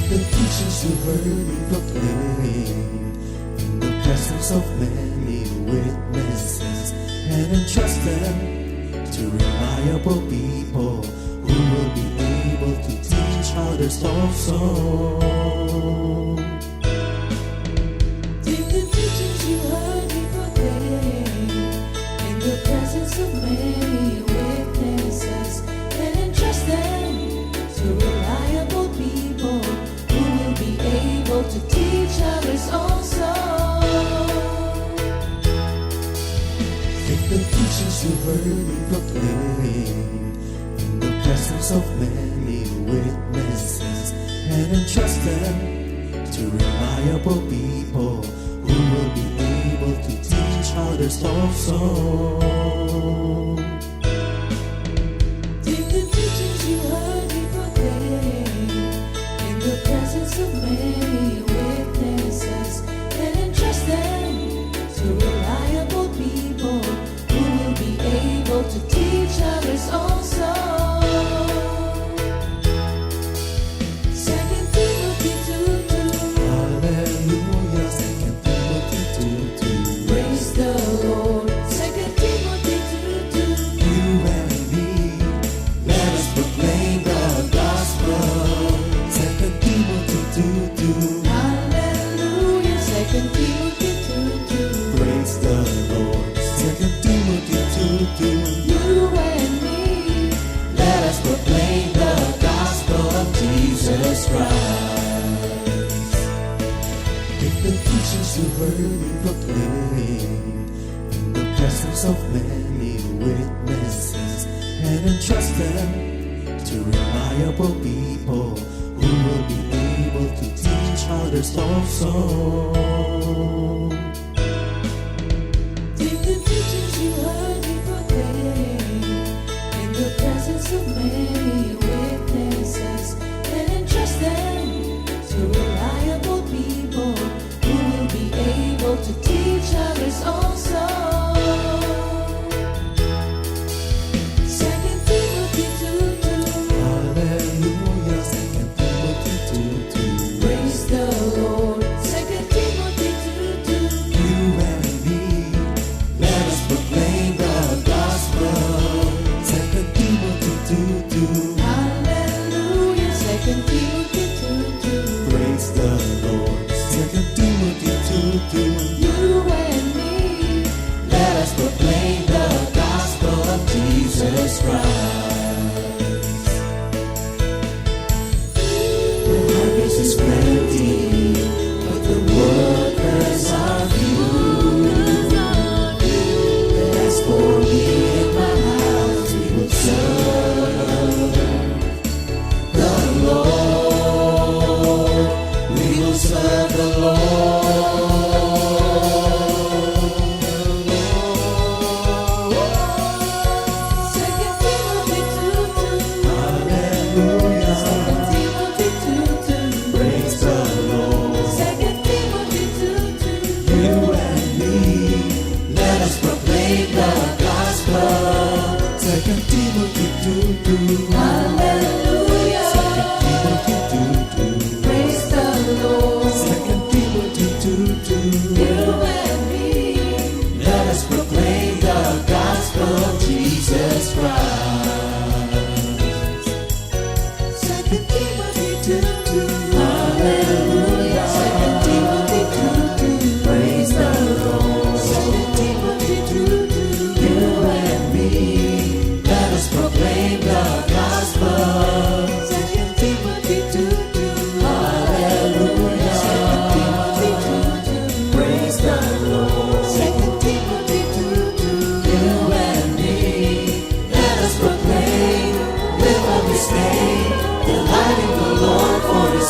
The teachings you heard me proclaim in the presence of many witnesses, and entrust them to reliable people who will be able to teach others also. Take the teachings you heard me proclaim in the presence of many witnesses, and entrust them to reliable people who will be able to teach others also. Take the teachings you heard me proclaim in the presence of many witnesses, and entrust them to reliable people who will be able to teach others also. Take the teachings you heard me proclaim in the presence of many witnesses, and entrust them to reliable people who will be able to teach others also. 2 Timothy 2:2. Hallelujah, 2 Timothy 2:2. Praise the Lord. 2 Timothy 2:2. You and me, let us proclaim the gospel. 2 Timothy 2:2. Hallelujah. 2 Timothy 2:2. Praise the Lord. 2 Timothy 2:2. You and me, Let us proclaim the gospel of Jesus Christ. Take the teachings you heard me proclaim in the presence of many witnesses, and entrust them to reliable people who will be able to teach others also. take the teachings you heard me proclaim in the presence of many witnesses, and entrust them to reliable people who will be able to teach others also. 2 Timothy 2:2. Hallelujah, 2 Timothy 2:2. Praise the Lord. 2 Timothy 2:2. You and me, let us proclaim the gospel. 2 Timothy 2:2. Hallelujah. 2 Timothy 2:2. Praise the Lord. 2 Timothy 2:2. You and me, Let us proclaim the gospel of Jesus Christ. The harvest is plenty, but the workers are few. As for me and my house, we will serve the Lord. We will serve the Lord. 2 Timothy 2:2. Hallelujah. 2 Timothy 2:2. Praise the Lord. 2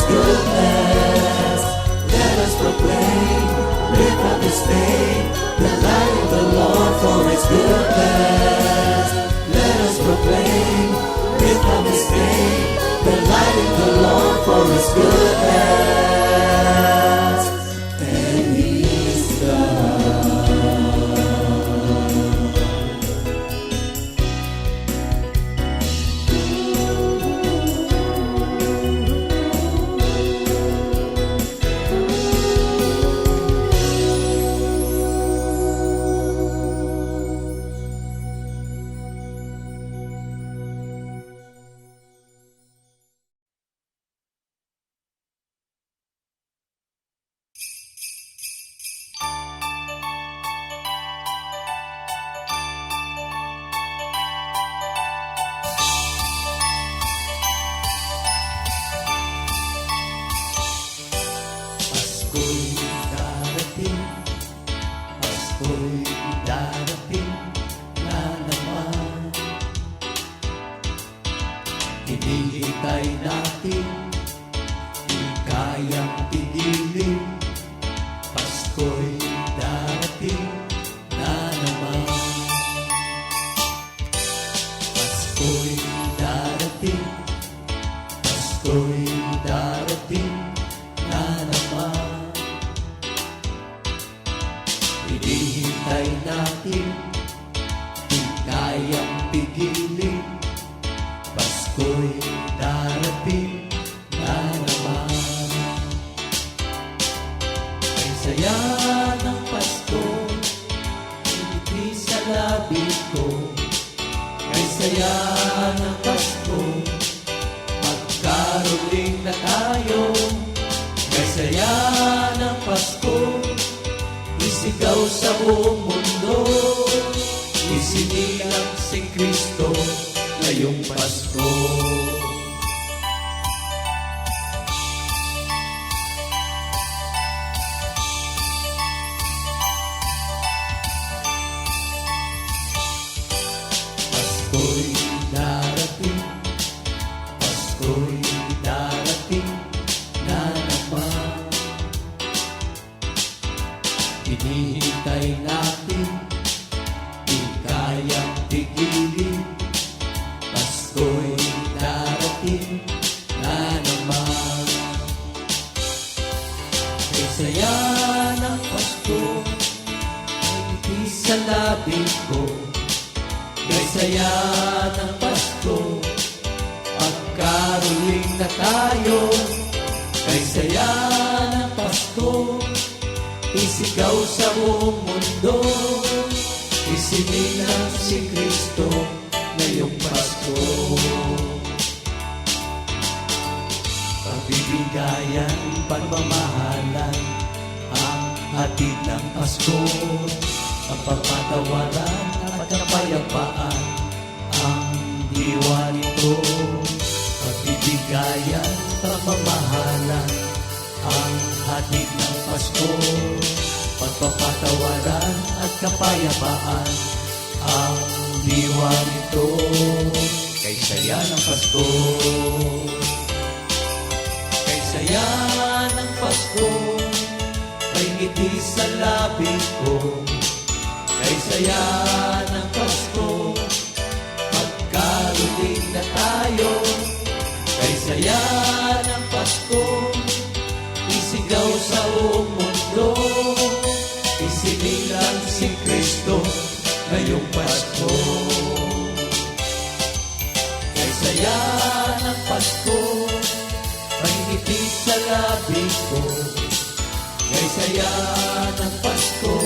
goodness. Let us proclaim, lift up His name, the light of the Lord for His goodness. Let us proclaim, lift up His name, the light of the Lord for His goodness. And He's God. Pasko'y darating na naman. Hinihintay natin, di kayang pigilin. Pasko'y darating na naman. Pasko'y darating, Pasko'y darating na naman. Hinihintay natin, di kayang pigilin. Pasko'y darating na naman. Kay saya ng Pasko, ngiti sa labi ko. Kay saya ng Pasko, magkaroling na tayo. Kay saya ng Pasko, isigaw sa buong mundo, isinilang si Kristo ngayong Pasko. Pasko'y darating, Pasko'y darating na naman. Hinihintay natin, di kayang pigilin. Pasko'y darating na naman. Kay saya ng Pasko, ngiti sa labi ko. Kay saya ng Pasko, magkaroling na tayo. Kay saya ng Pasko, isigaw sa buong mundo, isinilang si Kristo ngayong Pasko. Pagbibigayan, pagmamahalan, ang hatid ng Pasko. Ang pagpatawaran at kapayapaan, ang diwa nito. Pagbibigayan, pagmamahalan, ang hatid ng Pasko. Pagpapatawaran at kapayapaan, ang diwa nito. Kay saya ng Pasko, kay saya ng Pasko, may ngiti sa labi ko. Kay saya ng Pasko, magkaroling na tayo. Kay saya ng Pasko, isigaw sa buong mundo, isinilang si Kristo ngayong Pasko. Kay saya ng Pasko, may ngiti sa labi ko. Kay saya ng Pasko,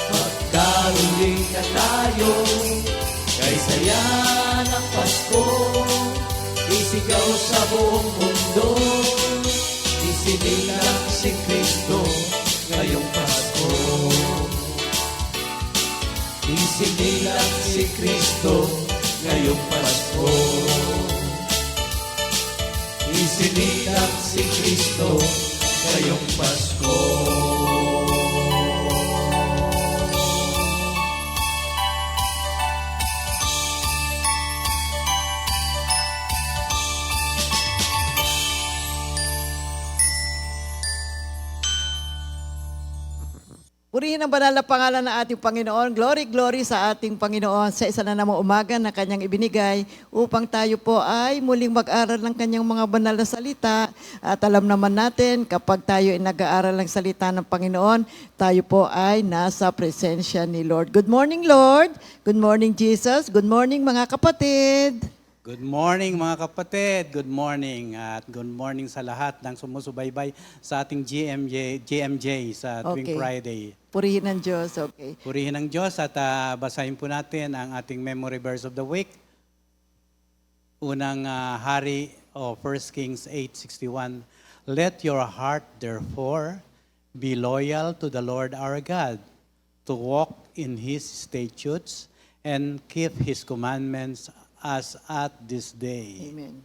magkaroling na tayo. Kay saya ng Pasko, isigaw sa buong mundo, isinilang si Kristo ngayong Pasko. Isinilang si Kristo ngayong Pasko. Isinilang si Kristo ngayong Pasko. Purihin ang banal na pangalan ng ating Panginoon. Glory, glory sa ating Panginoon sa isa na namang umaga na Kanyang ibinigay upang tayo po ay muling mag-aral ng Kanyang mga banal na salita. At alam naman natin, kapag tayo ay nag-aaral ng salita ng Panginoon, tayo po ay nasa presensya ni Lord. Good morning, Lord. Good morning, Jesus. Good morning, mga kapatid. Good morning mga kapatid, good morning at good morning sa lahat ng sumusubaybay sa ating GMJ sa tuwing Okay. Friday. Purihin ng Diyos, okay. Purihin ang Diyos at basahin po natin ang ating memory verse of the week. Unang hari o 1 Kings 8:61. Let your heart therefore be loyal to the Lord our God, to walk in His statutes and keep His commandments as at this day. Amen.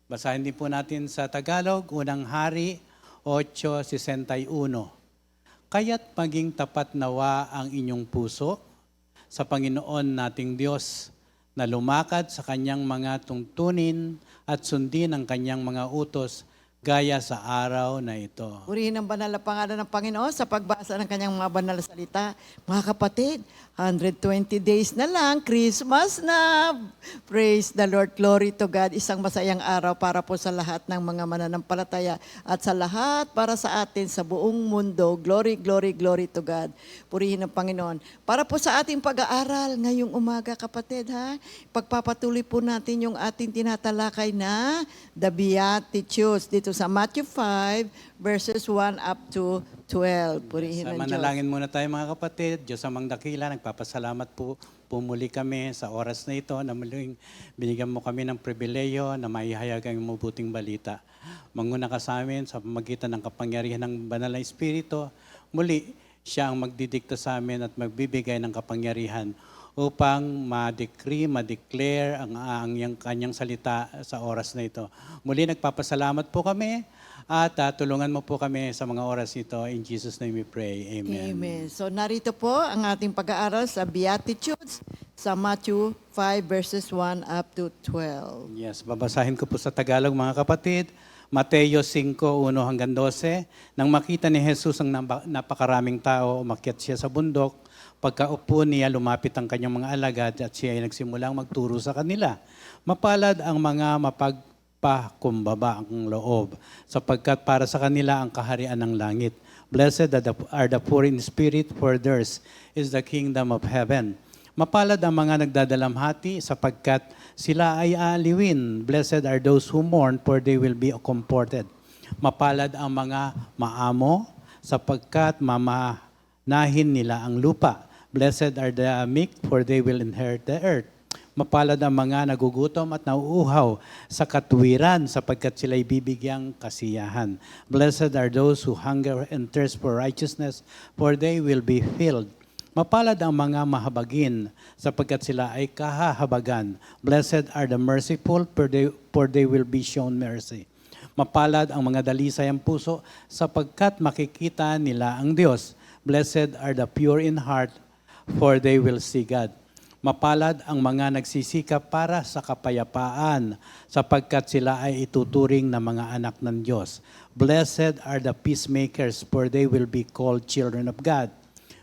Basahin din po natin sa Tagalog, Unang Hari 8:61. Kaya't maging tapat nawa ang inyong puso sa Panginoon nating Diyos na lumakad sa kanyang mga tungtunin at sundin ang kanyang mga utos gaya sa araw na ito. Purihin ang banal na pangalan ng Panginoon sa pagbasa ng kanyang mga banal na salita. Mga kapatid, 120 days na lang, Christmas na. Praise the Lord, glory to God. Isang masayang araw para po sa lahat ng mga mananampalataya at sa lahat para sa atin sa buong mundo. Glory, glory, glory to God. Purihin ang Panginoon. Para po sa ating pag-aaral ngayong umaga, kapatid, ha? Pagpapatuloy po natin yung ating tinatalakay na the Beatitudes dito sa Matthew 5 verses 1 up to 12. Purihin Sa ang Diyos. manalangin muna tayo mga kapatid. Diyos amang dakila, nagpapasalamat po pumuli kami sa oras na ito na muling binigyan mo kami ng pribileyo na maihayag ang mabuting balita. Manguna ka sa amin sa pamagitan ng kapangyarihan ng Banal na Espiritu. Muli, siya ang magdidikta sa amin at magbibigay ng kapangyarihan upang ma-decree, ma-declare ang kanyang salita sa oras na ito. Muli, nagpapasalamat po kami at tulungan mo po kami sa mga oras nito. In Jesus' name we pray. Amen. Amen. So narito po ang ating pag-aaral sa Beatitudes sa Matthew 5 verses 1 up to 12. Yes, babasahin ko po sa Tagalog mga kapatid. Mateo 5:1-12. Nang makita ni Jesus ang napakaraming tao, umakyat siya sa bundok. Pagkaupo niya, lumapit ang kanyang mga alagad at siya ay nagsimulang magturo sa kanila. Mapalad ang mga mapagpakumbaba ang loob, sapagkat para sa kanila ang kaharian ng langit. Blessed are the poor in spirit, for theirs is the kingdom of heaven. Mapalad ang mga nagdadalamhati, sapagkat sila ay aaliwin. Blessed are those who mourn, for they will be comforted. Mapalad ang mga maamo, sapagkat mamanahin nila ang lupa. Blessed are the meek, for they will inherit the earth. Mapalad ang mga nagugutom at nauuhaw sa katuwiran, sapagkat sila'y bibigyang kasiyahan. Blessed are those who hunger and thirst for righteousness, for they will be filled. Mapalad ang mga mahabagin, sapagkat sila ay kahahabagan. Blessed are the merciful, for they will be shown mercy. Mapalad ang mga dalisay ang puso, sapagkat makikita nila ang Diyos. Blessed are the pure in heart, for they will see God. Mapalad ang mga nagsisikap para sa kapayapaan, sapagkat sila ay ituturing na mga anak ng Diyos. Blessed are the peacemakers, for they will be called children of God.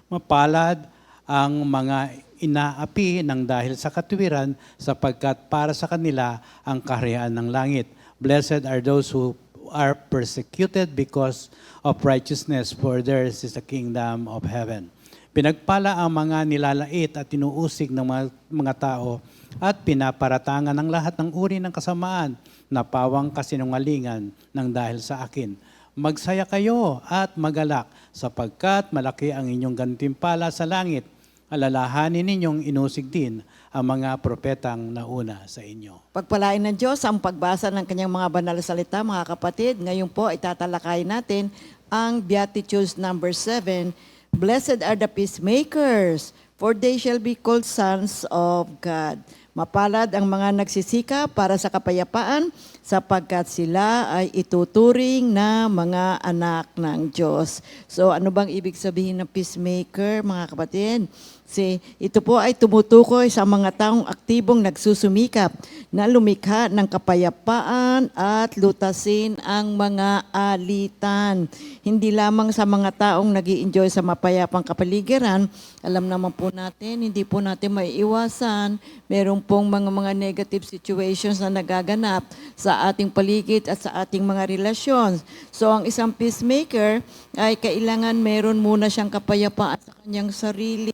Mapalad ang mga inaapi ng dahil sa katuwiran, sapagkat para sa kanila ang kaharian ng langit. Blessed are those who are persecuted because of righteousness, for theirs is the kingdom of heaven. Pinagpala ang mga nilalait at tinuusig ng mga tao at pinaparatangan ng lahat ng uri ng kasamaan na pawang kasinungalingan ng dahil sa akin. Magsaya kayo at magalak, sapagkat malaki ang inyong gantimpala sa langit. Alalahanin ninyong inusig din ang mga propetang nauna sa inyo. Pagpalain ng Diyos ang pagbasa ng kanyang mga banal na salita, mga kapatid. Ngayon po ay tatalakayin natin ang Beatitudes number 7. Blessed are the peacemakers, for they shall be called sons of God. Mapalad ang mga nagsisika para sa kapayapaan, sapagkat sila ay ituturing na mga anak ng Diyos. So ano bang ibig sabihin ng peacemaker, mga kapatid? Ito po ay tumutukoy sa mga taong aktibong nagsusumikap na lumikha ng kapayapaan at lutasin ang mga alitan. Hindi lamang sa mga taong nag-i-enjoy sa mapayapang kapaligiran, alam naman po natin, hindi po natin maiiwasan, meron pong mga negative situations na nagaganap sa ating paligid at sa ating mga relasyon. So ang isang peacemaker ay kailangan meron muna siyang kapayapaan sa kanyang sarili,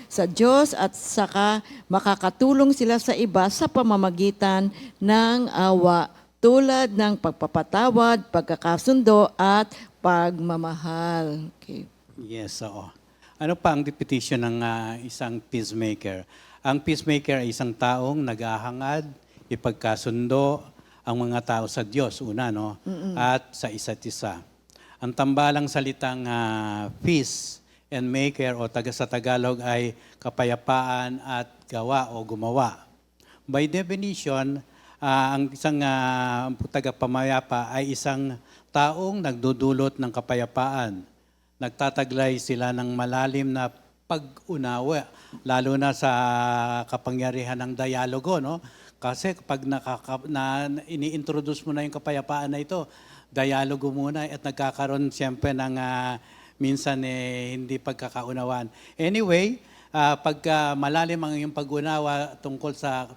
sa Diyos, at saka makakatulong sila sa iba sa pamamagitan ng awa tulad ng pagpapatawad, pagkakasundo at pagmamahal. Okay. Yes, oo. Ano pa ang definition ng isang peacemaker? Ang peacemaker ay isang taong naghahangad, ipagkasundo ang mga tao sa Diyos, una, no? At sa isa't isa. Ang tambalang salitang peace and maker o sa Tagalog ay kapayapaan at gawa o gumawa. By definition, ang isang tagapamayapa ay isang taong nagdudulot ng kapayapaan. Nagtataglay sila ng malalim na pag-unawa, lalo na sa kapangyarihan ng dialogo, no? Kasi kapag ini-introduce mo na yung kapayapaan na ito, dialogo muna at nagkakaroon siyempre ng minsan hindi pagkakaunawaan. Anyway, pagka malalim ang iyong pag-unawa tungkol sa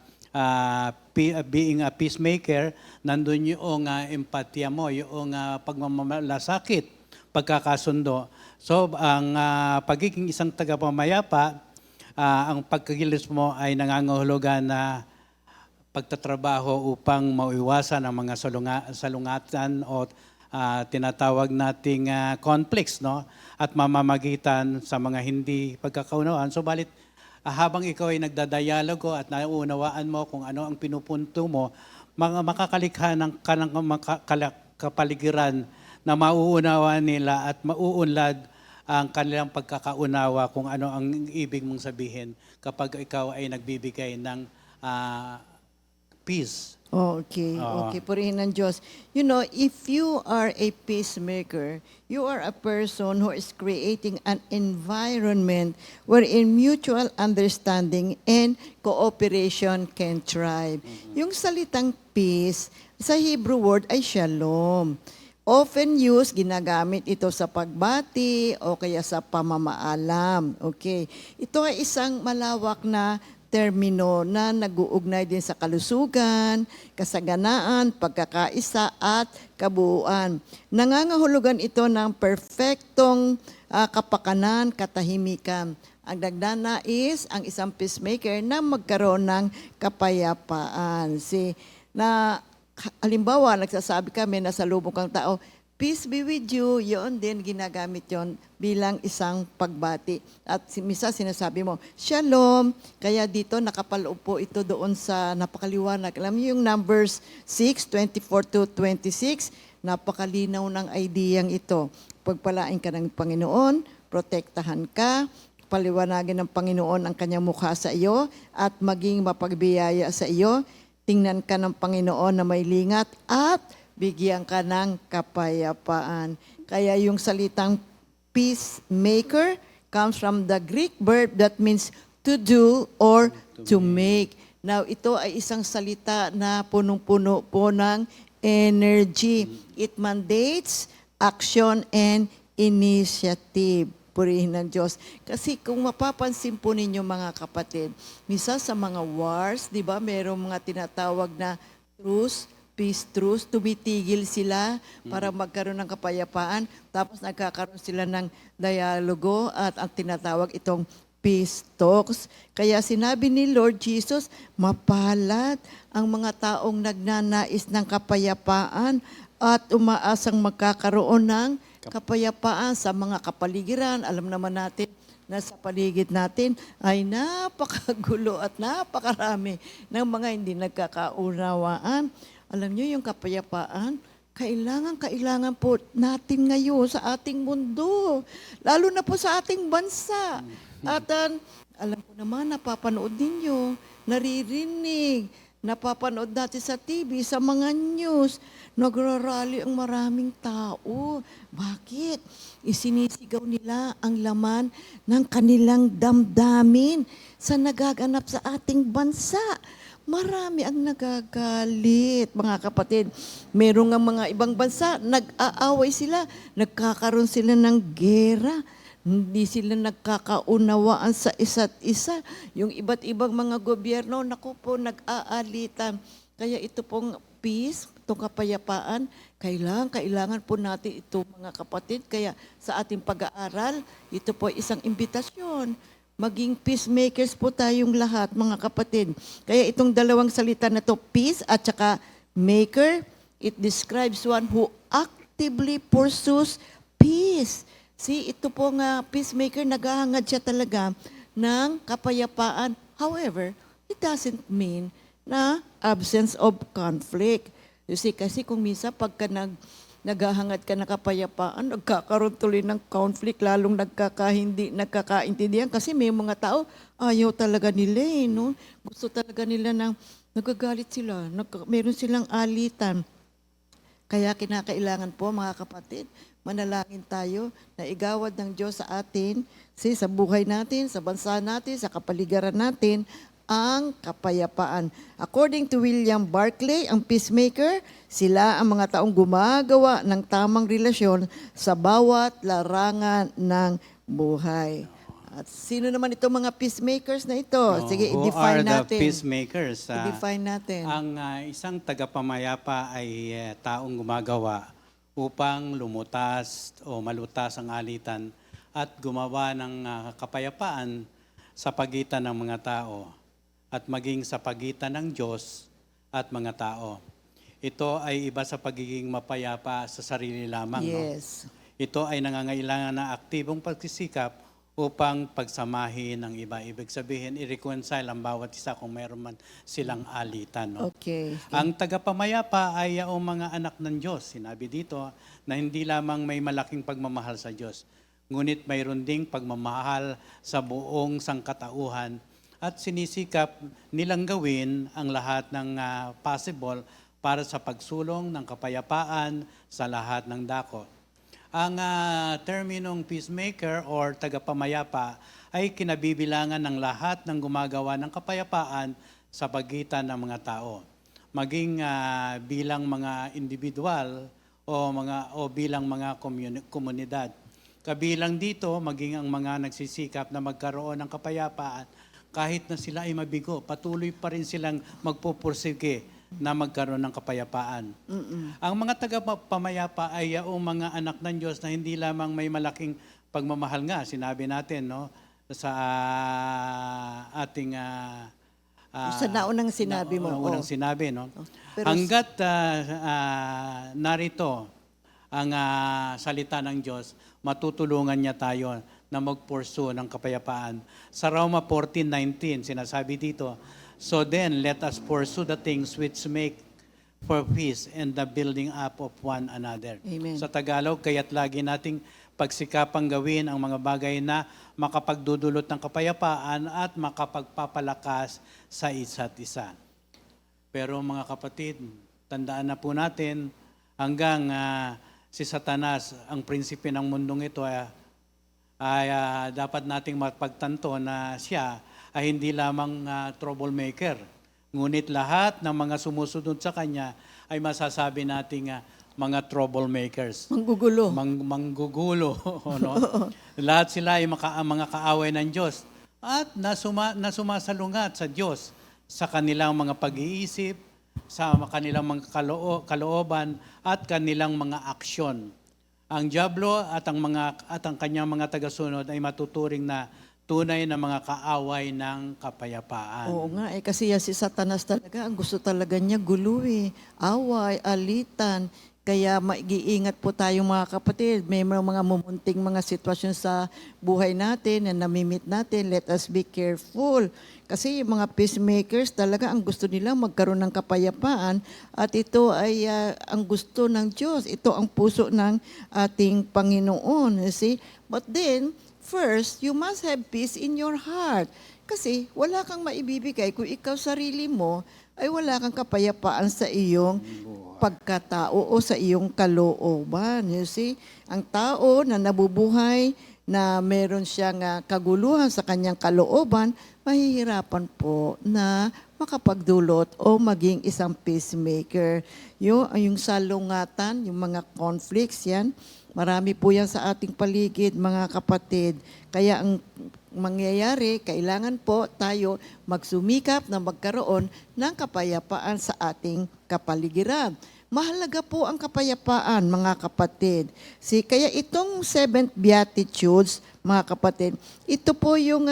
being a peacemaker, nandun yung empatya mo, yung pagmamalasakit, pagkakasundo. So, ang pagiging isang tagapamayapa, ang pagkikilos mo ay nangangahulugan na pagtatrabaho upang maiwasan ang mga salungatan o tinatawag nating conflicts, no? At mamamagitan sa mga hindi pagkakaunawaan. So, balit habang ikaw ay nagdadialogo at nauunawaan mo kung ano ang pinupunto mo, makakalikha ng kapaligiran na mauunawa nila at mauunlad ang kanilang pagkakaunawa kung ano ang ibig mong sabihin kapag ikaw ay nagbibigay ng peace. Okay, okay. Purihin ng Diyos. You know, if you are a peacemaker, you are a person who is creating an environment wherein mutual understanding and cooperation can thrive. Yung salitang peace, sa Hebrew word ay shalom. Often used, ginagamit ito sa pagbati o kaya sa pamamaalam. Okay. Ito ay isang malawak na termino na nag-uugnay din sa kalusugan, kasaganaan, pagkakaisa at kabuuan. Nangangahulugan ito ng perfectong kapakanan, katahimikan. Ang nagdanais ang isang peacemaker na magkaroon ng kapayapaan. Halimbawa, nagsasabi kami na sa lubong kang tao, peace be with you, yun din, ginagamit yon bilang isang pagbati. At misa sinasabi mo, shalom, kaya dito nakapaloob po ito doon sa napakaliwanag. Alam niyo yung Numbers 6:24-26, napakalinaw ng ideyang ito. Pagpalain ka ng Panginoon, protektahan ka, paliwanagin ng Panginoon ang kanyang mukha sa iyo, at maging mapagbiyaya sa iyo. Tingnan ka ng Panginoon na may lingat at bigyan ka ng kapayapaan. Kaya yung salitang peacemaker comes from the Greek verb that means to do or to make. Now, ito ay isang salita na punong-puno po ng energy. It mandates action and initiative. Purihin ng Diyos. Kasi kung mapapansin po ninyo mga kapatid, misa sa mga wars, di ba, mayroong mga tinatawag na truce, peace truce, tumitigil sila para magkaroon ng kapayapaan, tapos nagkakaroon sila ng dialogo at ang tinatawag itong peace talks. Kaya sinabi ni Lord Jesus, mapalad ang mga taong nagnanais ng kapayapaan at umaasang magkakaroon ng kapayapaan sa mga kapaligiran. Alam naman natin na sa paligid natin ay napakagulo at napakarami ng mga hindi nagkakaunawaan. Alam niyo yung kapayapaan, kailangan po natin ngayon sa ating mundo, lalo na po sa ating bansa. At alam ko naman, napapanood ninyo, naririnig napapanood natin sa TV, sa mga news, nagrarally ang maraming tao. Bakit? Isinisigaw nila ang laman ng kanilang damdamin sa nagaganap sa ating bansa. Marami ang nagagalit, mga kapatid. Meron nga mga ibang bansa, nag-aaway sila, nagkakaroon sila ng gera. Hindi sila nagkakaunawaan sa isa't isa. Yung iba't ibang mga gobyerno, naku po, nag-aalitan. Kaya ito pong peace, itong kapayapaan, kailangan po natin ito, mga kapatid. Kaya sa ating pag-aaral, ito po isang imbitasyon. Maging peacemakers po tayong lahat, mga kapatid. Kaya itong dalawang salita na to, peace at saka maker, it describes one who actively pursues peace. See, ito po nga, peacemaker, naghahangad siya talaga ng kapayapaan. However, it doesn't mean na absence of conflict. You see, kasi kung minsan pagka naghahangad ka ng kapayapaan, nagkakaroon tuloy ng conflict, lalong nagkakaintindihan kasi may mga tao, ayaw talaga nila no? Gusto talaga nila ng, nagagalit sila, meron silang alitan. Kaya kinakailangan po, mga kapatid, manalangin tayo na igawad ng Diyos sa atin, sa buhay natin, sa bansa natin, sa kapaligiran natin, ang kapayapaan. According to William Barclay, ang peacemaker, sila ang mga taong gumagawa ng tamang relasyon sa bawat larangan ng buhay. At sino naman itong mga peacemakers na ito? Sige, Who i-define are natin. the peacemakers? I-define natin. Ang isang tagapamayapa ay taong gumagawa upang lumutas o malutas ang alitan at gumawa ng kapayapaan sa pagitan ng mga tao at maging sa pagitan ng Diyos at mga tao. Ito ay iba sa pagiging mapayapa sa sarili lamang. Yes. No? Ito ay nangangailangan ng aktibong pagsisikap upang pagsamahin ng iba. Ibig sabihin, i-reconcile ang bawat isa kung mayroon man silang alitan. No? Okay. Ang tagapamayapa ay ang mga anak ng Diyos. Sinabi dito na hindi lamang may malaking pagmamahal sa Diyos, ngunit mayroon ding pagmamahal sa buong sangkatauhan at sinisikap nilang gawin ang lahat ng possible para sa pagsulong ng kapayapaan sa lahat ng dako. Ang terminong peacemaker or tagapamayapa ay kinabibilangan ng lahat ng gumagawa ng kapayapaan sa pagitan ng mga tao. Maging bilang mga individual o bilang mga komunidad. Kabilang dito, maging ang mga nagsisikap na magkaroon ng kapayapaan kahit na sila ay mabigo, patuloy pa rin silang magpupursige na magkaroon ng kapayapaan. Ang mga tagapamayapa ay yung mga anak ng Diyos na hindi lamang may malaking pagmamahal nga, sinabi natin no, sa ating sa naunang sinabi mo. Naunang sinabi, no? Pero Hanggat narito ang salita ng Diyos, matutulungan niya tayo na mag-pursue ng kapayapaan. Sa Roma 14:19, sinasabi dito, so then, let us pursue the things which make for peace and the building up of one another. Amen. Sa Tagalog, kaya't lagi nating pagsikapang gawin ang mga bagay na makapagdudulot ng kapayapaan at makapagpapalakas sa isa't isa. Pero mga kapatid, tandaan na po natin, hanggang si Satanas, ang prinsipe ng mundong ito, ay dapat nating mapagtanto na siya ay hindi lamang troublemaker. Ngunit lahat ng mga sumusunod sa kanya ay masasabi nating mga troublemakers. Manggugulo. Manggugulo. No? Lahat sila ay mga kaaway ng Diyos at nasumasalungat sa Diyos sa kanilang mga pag-iisip, sa kanilang mga kalooban at kanilang mga aksyon. Ang diablo at ang kanyang mga tagasunod ay matuturing na tunay na mga kaaway ng kapayapaan. Oo nga, kasi si Satanas talaga, ang gusto talaga niya gulo away, alitan. Kaya mag-iingat po tayo mga kapatid. May mga mumunting mga sitwasyon sa buhay natin na namimit natin. Let us be careful. Kasi yung mga peacemakers talaga ang gusto nila magkaroon ng kapayapaan at ito ay ang gusto ng Diyos. Ito ang puso ng ating Panginoon. You see? But then, first, you must have peace in your heart. Kasi wala kang maibibigay kung ikaw sarili mo ay wala kang kapayapaan sa iyong pagkatao o sa iyong kalooban. You see, ang tao na nabubuhay na meron siyang kaguluhan sa kanyang kalooban, mahihirapan po na makapagdulot o maging isang peacemaker. Yung salungatan, yung mga conflicts yan, marami po yan sa ating paligid, mga kapatid. Kaya ang mangyayari, kailangan po tayo magsumikap na magkaroon ng kapayapaan sa ating kapaligiran. Mahalaga po ang kapayapaan, mga kapatid. Kaya itong seventh beatitudes, mga kapatid, ito po yung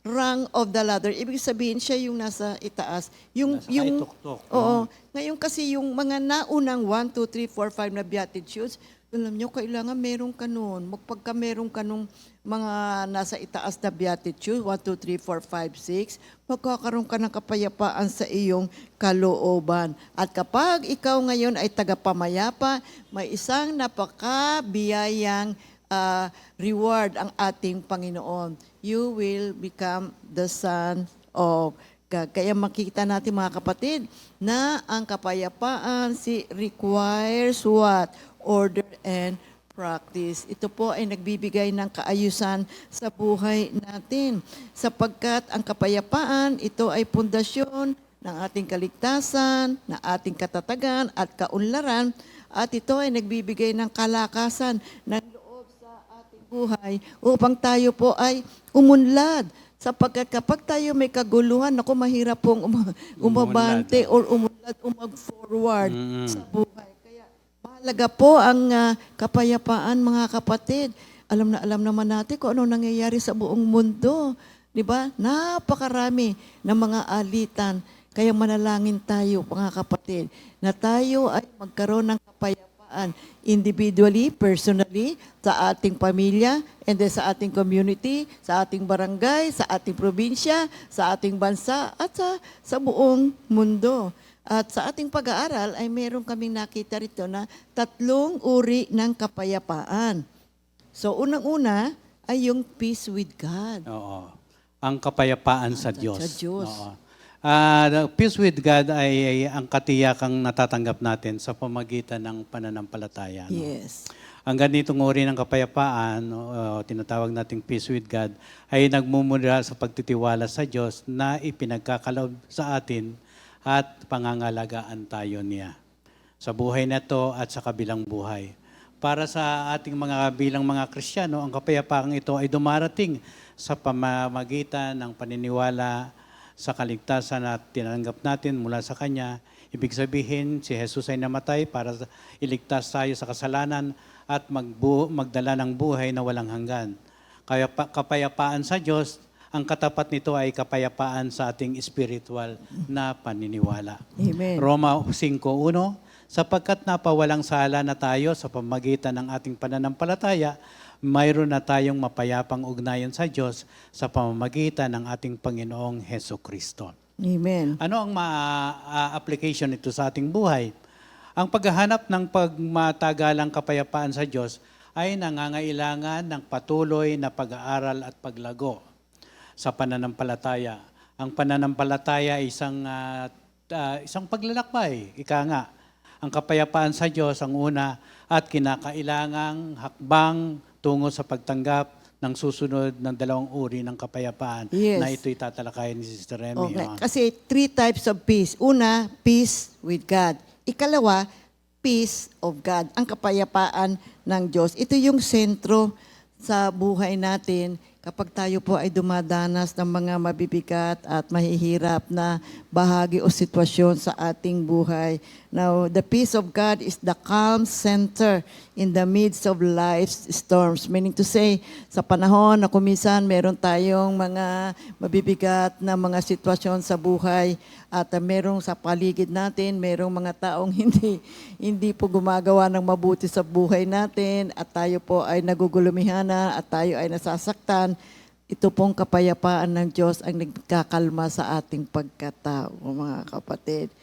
rung of the ladder. Ibig sabihin, siya yung nasa itaas. Nasa kaituktok, no? Oo. Ngayon kasi yung mga naunang 1, 2, 3, 4, 5 na beatitudes, alam nyo, kailangan meron ka nun. Pagka meron ka nung mga nasa itaas na beatitude, 1, 2, 3, 4, 5, 6, magkakaroon ka ng kapayapaan sa iyong kalooban. At kapag ikaw ngayon ay tagapamayapa, may isang napakabiyayang reward ang ating Panginoon. You will become the son of God. Kaya makita natin, mga kapatid, na ang kapayapaan requires what? Order and practice. Ito po ay nagbibigay ng kaayusan sa buhay natin. Sapagkat ang kapayapaan, ito ay pundasyon ng ating kaligtasan, ng ating katatagan at kaunlaran. At ito ay nagbibigay ng kalakasan ng loob sa ating buhay upang tayo po ay umunlad. Sapagkat kapag tayo may kaguluhan, ako mahirap pong umabante or umunlad, umag-forward sa buhay. Mahalaga po ang kapayapaan, mga kapatid. Alam naman natin kung ano nangyayari sa buong mundo. Di ba? Napakarami ng mga alitan. Kaya manalangin tayo, mga kapatid, na tayo ay magkaroon ng kapayapaan individually, personally, sa ating pamilya, and then sa ating community, sa ating barangay, sa ating probinsya, sa ating bansa, at sa buong mundo. At sa ating pag-aaral ay meron kaming nakita rito na 3 uri ng kapayapaan. So unang-una ay yung peace with God. Oo. Ang kapayapaan sa Diyos. Sa Diyos. Oo. The peace with God ay ang katiyakang natatanggap natin sa pamagitan ng pananampalataya. No? Yes. Ang ganitong uri ng kapayapaan, tinatawag nating peace with God, ay nagmumula sa pagtitiwala sa Diyos na ipinagkakaloob sa atin at pangangalagaan tayo niya sa buhay na to at sa kabilang buhay. Para sa ating bilang mga Kristiyano, ang kapayapaang ito ay dumarating sa pamamagitan ng paniniwala sa kaligtasan at tinanggap natin mula sa Kanya. Ibig sabihin, si Jesus ay namatay para iligtas tayo sa kasalanan at magdala ng buhay na walang hanggan. Kaya kapayapaan sa Diyos, ang katapat nito ay kapayapaan sa ating spiritual na paniniwala. Amen. Roma 5:1, sapagkat napawalang sala na tayo sa pamagitan ng ating pananampalataya, mayroon na tayong mapayapang ugnayan sa Diyos sa pamamagitan ng ating Panginoong Hesukristo. Amen. Ano ang application nito sa ating buhay? Ang paghahanap ng pagmatagalang kapayapaan sa Diyos ay nangangailangan ng patuloy na pag-aaral at paglago sa pananampalataya. Ang pananampalataya ay isang paglalakbay, ika nga. Ang kapayapaan sa Diyos ang una at kinakailangang hakbang tungo sa pagtanggap ng susunod ng 2 uri ng kapayapaan. Yes. Na ito'y tatalakayin ni Sister Remy. Okay. Kasi 3 types of peace. Una, peace with God. Ikalawa, peace of God. Ang kapayapaan ng Diyos. Ito yung sentro sa buhay natin kapag tayo po ay dumadanas ng mga mabibigat at mahihirap na bahagi o sitwasyon sa ating buhay. Now, the peace of God is the calm center in the midst of life's storms. Meaning to say, sa panahon na kuminsan meron tayong mga mabibigat na mga sitwasyon sa buhay at merong sa paligid natin, merong mga taong hindi po gumagawa ng mabuti sa buhay natin at tayo po ay nagugulumihana at tayo ay nasasaktan. Ito pong kapayapaan ng Diyos ang nagkakalma sa ating pagkatao, mga kapatid.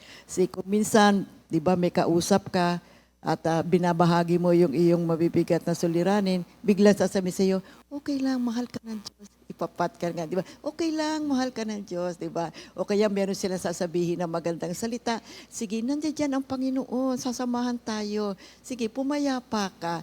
Kung minsan, di ba, may kausap ka at binabahagi mo yung iyong mabibigat na suliranin, biglang sasabihin sa iyo, okay lang, mahal ka ng Diyos, magpapat ka nga, di ba? Okay lang, mahal ka ng Diyos, di ba? O kaya meron silang sasabihin na magandang salita. Sige, nandiyan dyan ang Panginoon, sasamahan tayo. Sige, pumayapa ka.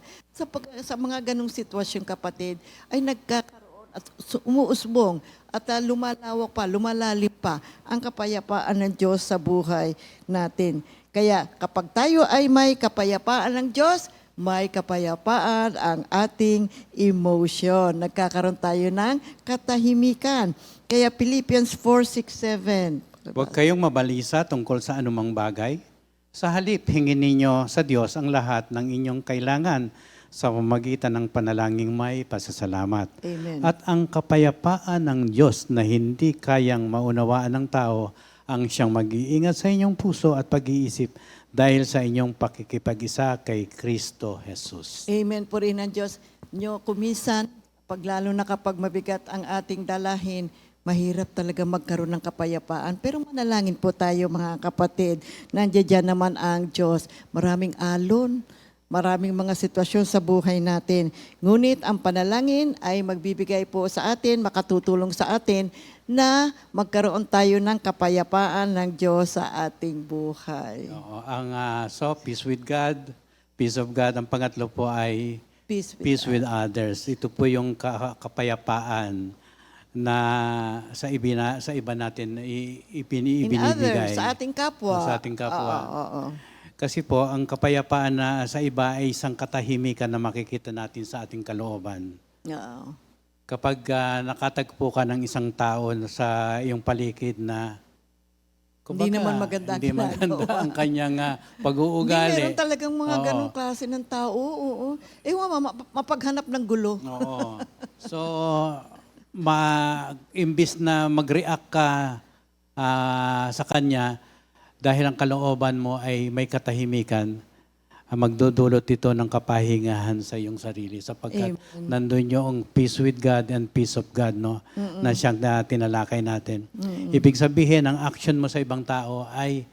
Sa mga ganong sitwasyon, kapatid, ay nagkakaroon at umuusbong at lumalawak pa, lumalalim pa ang kapayapaan ng Diyos sa buhay natin. Kaya kapag tayo ay may kapayapaan ng Diyos, may kapayapaan ang ating emotion. Nagkakaroon tayo ng katahimikan. Kaya Philippians 4:6-7. Huwag kayong mabalisa tungkol sa anumang bagay. Sa halip, hingin ninyo sa Diyos ang lahat ng inyong kailangan sa pamamagitan ng panalangin may pasasalamat. Amen. At ang kapayapaan ng Diyos na hindi kayang maunawaan ng tao ang siyang mag-iingat sa inyong puso at pag-iisip dahil sa inyong pakikipag-isa kay Kristo Jesus. Amen po rin ang Diyos. Nyo, kumisan, lalo na kapag mabigat ang ating dalahin, mahirap talaga magkaroon ng kapayapaan. Pero manalangin po tayo mga kapatid. Nandiyan naman ang Diyos. Maraming alon, maraming mga sitwasyon sa buhay natin. Ngunit ang panalangin ay magbibigay po sa atin, makatutulong sa atin na magkaroon tayo ng kapayapaan ng Diyos sa ating buhay. Oo, ang peace with God, peace of God. Ang pangatlo po ay peace with others. Ito po yung kapayapaan na sa iba natin In ibinibigay. others, sa ating kapwa. Sa ating kapwa. Oo. Kasi po, ang kapayapaan na sa iba ay isang katahimikan na makikita natin sa ating kalooban. Oo. Kapag nakatagpo ka ng isang tao sa iyong paligid na Hindi naman maganda ang hindi maganda ginagawa. ang kanyang pag-uugali. Hindi, meron talagang mga Oo. ganong klase ng tao. Oo. Mapaghanap ng gulo. Oo. So, imbis na mag-react ka sa kanya dahil ang kalooban mo ay may katahimikan, magdudulot ito ng kapahingahan sa iyong sarili sapagkat nandun yung peace with God and peace of God, no? Na siyang na tinalakay natin. Ibig sabihin, ang action mo sa ibang tao ay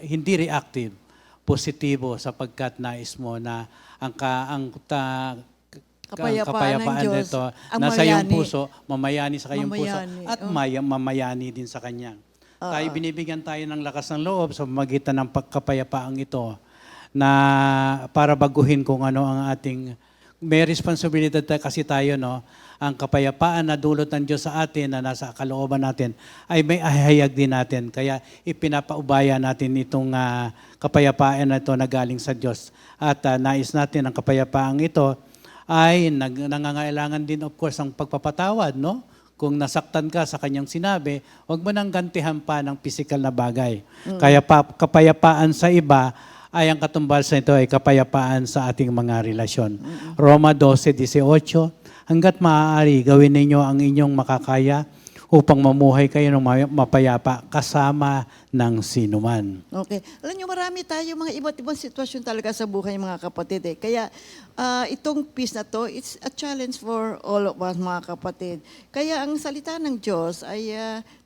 hindi reactive, positibo sapagkat nais mo na ang Kapayapaan ng Diyos nito ang nasa iyong mamayani. puso, mamayani sa kanyang puso Mamayani, at mamayani din sa kanya. Tayo binibigyan tayo ng lakas ng loob sa pamamagitan ng pagkapayapaang ito na para baguhin kung ano ang ating may responsibilidad kasi tayo, no? Ang kapayapaan na dulot ng Diyos sa atin na nasa kalooban natin ay may ahayag din natin. Kaya ipinapaubaya natin itong kapayapaan na ito na galing sa Diyos. At nais natin ang kapayapaang ito ay nangangailangan din of course ang pagpapatawad, no? Kung nasaktan ka sa kanyang sinabi, huwag mo nang gantihan pa ng physical na bagay. Kaya kapayapaan sa iba ay ang katumbal sa ito ay kapayapaan sa ating mga relasyon. Roma 12:18, hanggat maaari gawin ninyo ang inyong makakaya upang mamuhay kayo ng mapayapa kasama ng sinuman. Okay. Alam niyo, marami tayo mga iba't ibang sitwasyon talaga sa buhay mga kapatid. Kaya itong peace na to, it's a challenge for all of us mga kapatid. Kaya ang salita ng Diyos ay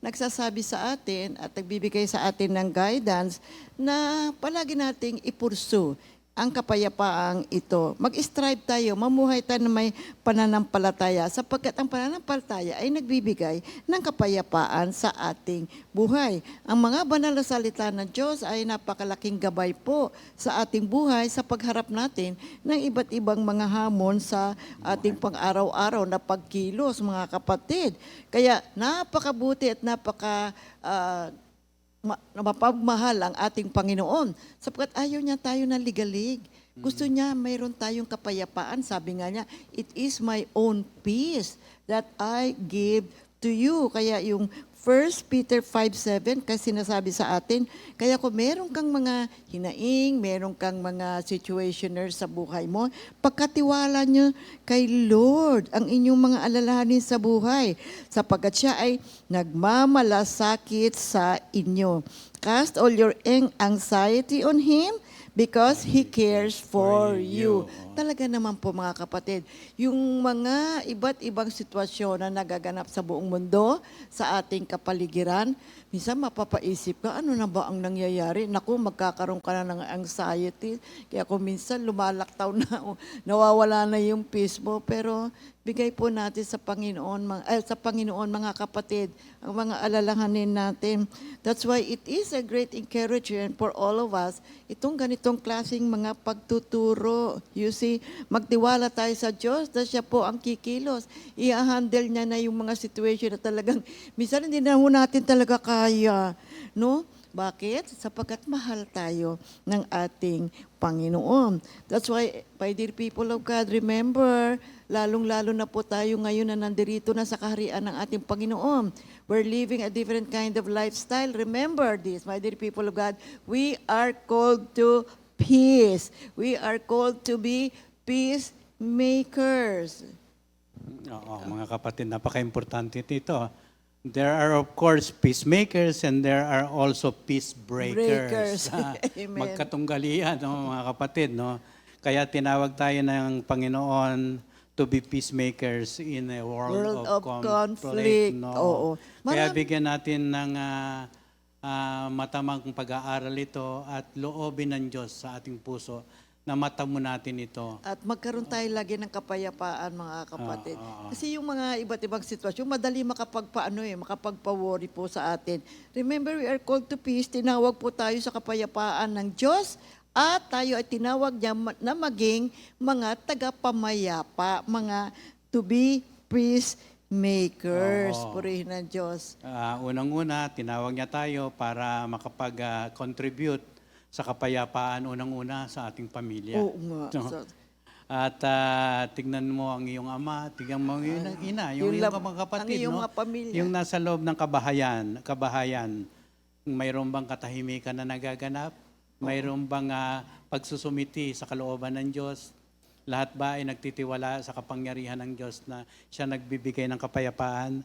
nagsasabi sa atin at nagbibigay sa atin ng guidance na palagi nating ipursu ang kapayapaang ito. Mag-strive tayo, mamuhay tayo na may pananampalataya sapagkat ang pananampalataya ay nagbibigay ng kapayapaan sa ating buhay. Ang mga banal na salita ng Diyos ay napakalaking gabay po sa ating buhay sa pagharap natin ng iba't ibang mga hamon sa ating pang-araw-araw na pagkilos, mga kapatid. Kaya napakabuti at mapagmahal ang ating Panginoon sapagkat ayaw niya tayo na ligalig. Gusto niya mayroon tayong kapayapaan. Sabi nga niya, it is my own peace that I give to you. Kaya yung 1 Peter 5:7 kasi sinasabi sa atin, kaya kung meron kang mga hinaing, meron kang mga situationers sa buhay mo, pagkatiwala nyo kay Lord ang inyong mga alalahanin sa buhay sapagkat siya ay nagmamalasakit sa inyo. Cast all your anxiety on Him because He cares for you. Talaga naman po mga kapatid, yung mga iba't ibang sitwasyon na nagaganap sa buong mundo, sa ating kapaligiran, minsan mapapaisip ka, ano na ba ang nangyayari? Naku, magkakaroon ka na ng anxiety. Kaya kung minsan lumalaktaw na, o nawawala na yung peace mo. Pero bigay po natin sa Panginoon, sa Panginoon mga kapatid, ang mga alalahanin natin. That's why it is a great encouragement for all of us, itong ganitong klaseng mga pagtuturo. You see, magtiwala tayo sa Diyos na siya po ang kikilos. I-handle niya na yung mga situation na talagang, minsan hindi na ho natin talaga kaya. No? Bakit? Sapagkat mahal tayo ng ating Panginoon. That's why, my dear people of God, remember, lalong-lalo na po tayo ngayon na nandirito na sa kaharian ng ating Panginoon. We're living a different kind of lifestyle. Remember this, my dear people of God. We are called to peace. We are called to be peacemakers. Oo, mga kapatid, napaka-importante nito. There are of course peacemakers and there are also peace breakers. Amen. Magkatunggalian, no, mga kapatid, no. Kaya tinawag tayo ng Panginoon to be peacemakers in a world of conflict, no. Oo. Kaya bigyan natin ng matamang pag-aaral ito at loobin ng Diyos sa ating puso na matamo natin ito. At magkaroon tayo lagi ng kapayapaan, mga kapatid. Kasi yung mga iba't ibang sitwasyon, madali makapagpa-worry po sa atin. Remember, we are called to peace. Tinawag po tayo sa kapayapaan ng Diyos at tayo ay tinawag niya na maging mga tagapamayapa, mga to be peacemakers. Purihin ng Diyos. Unang-una, tinawag niya tayo para makapag-contribute sa kapayapaan unang-una sa ating pamilya. Oo nga. No? At tignan mo ang iyong ama, tignan mo ang iyong ina, yung iyong mga kapatid, ang iyong no? mga pamilya. Yung nasa loob ng kabahayan, mayroon bang katahimikan na nagaganap? Mayroon bang pagsusumiti sa kalooban ng Diyos? Lahat ba ay nagtitiwala sa kapangyarihan ng Diyos na siya nagbibigay ng kapayapaan?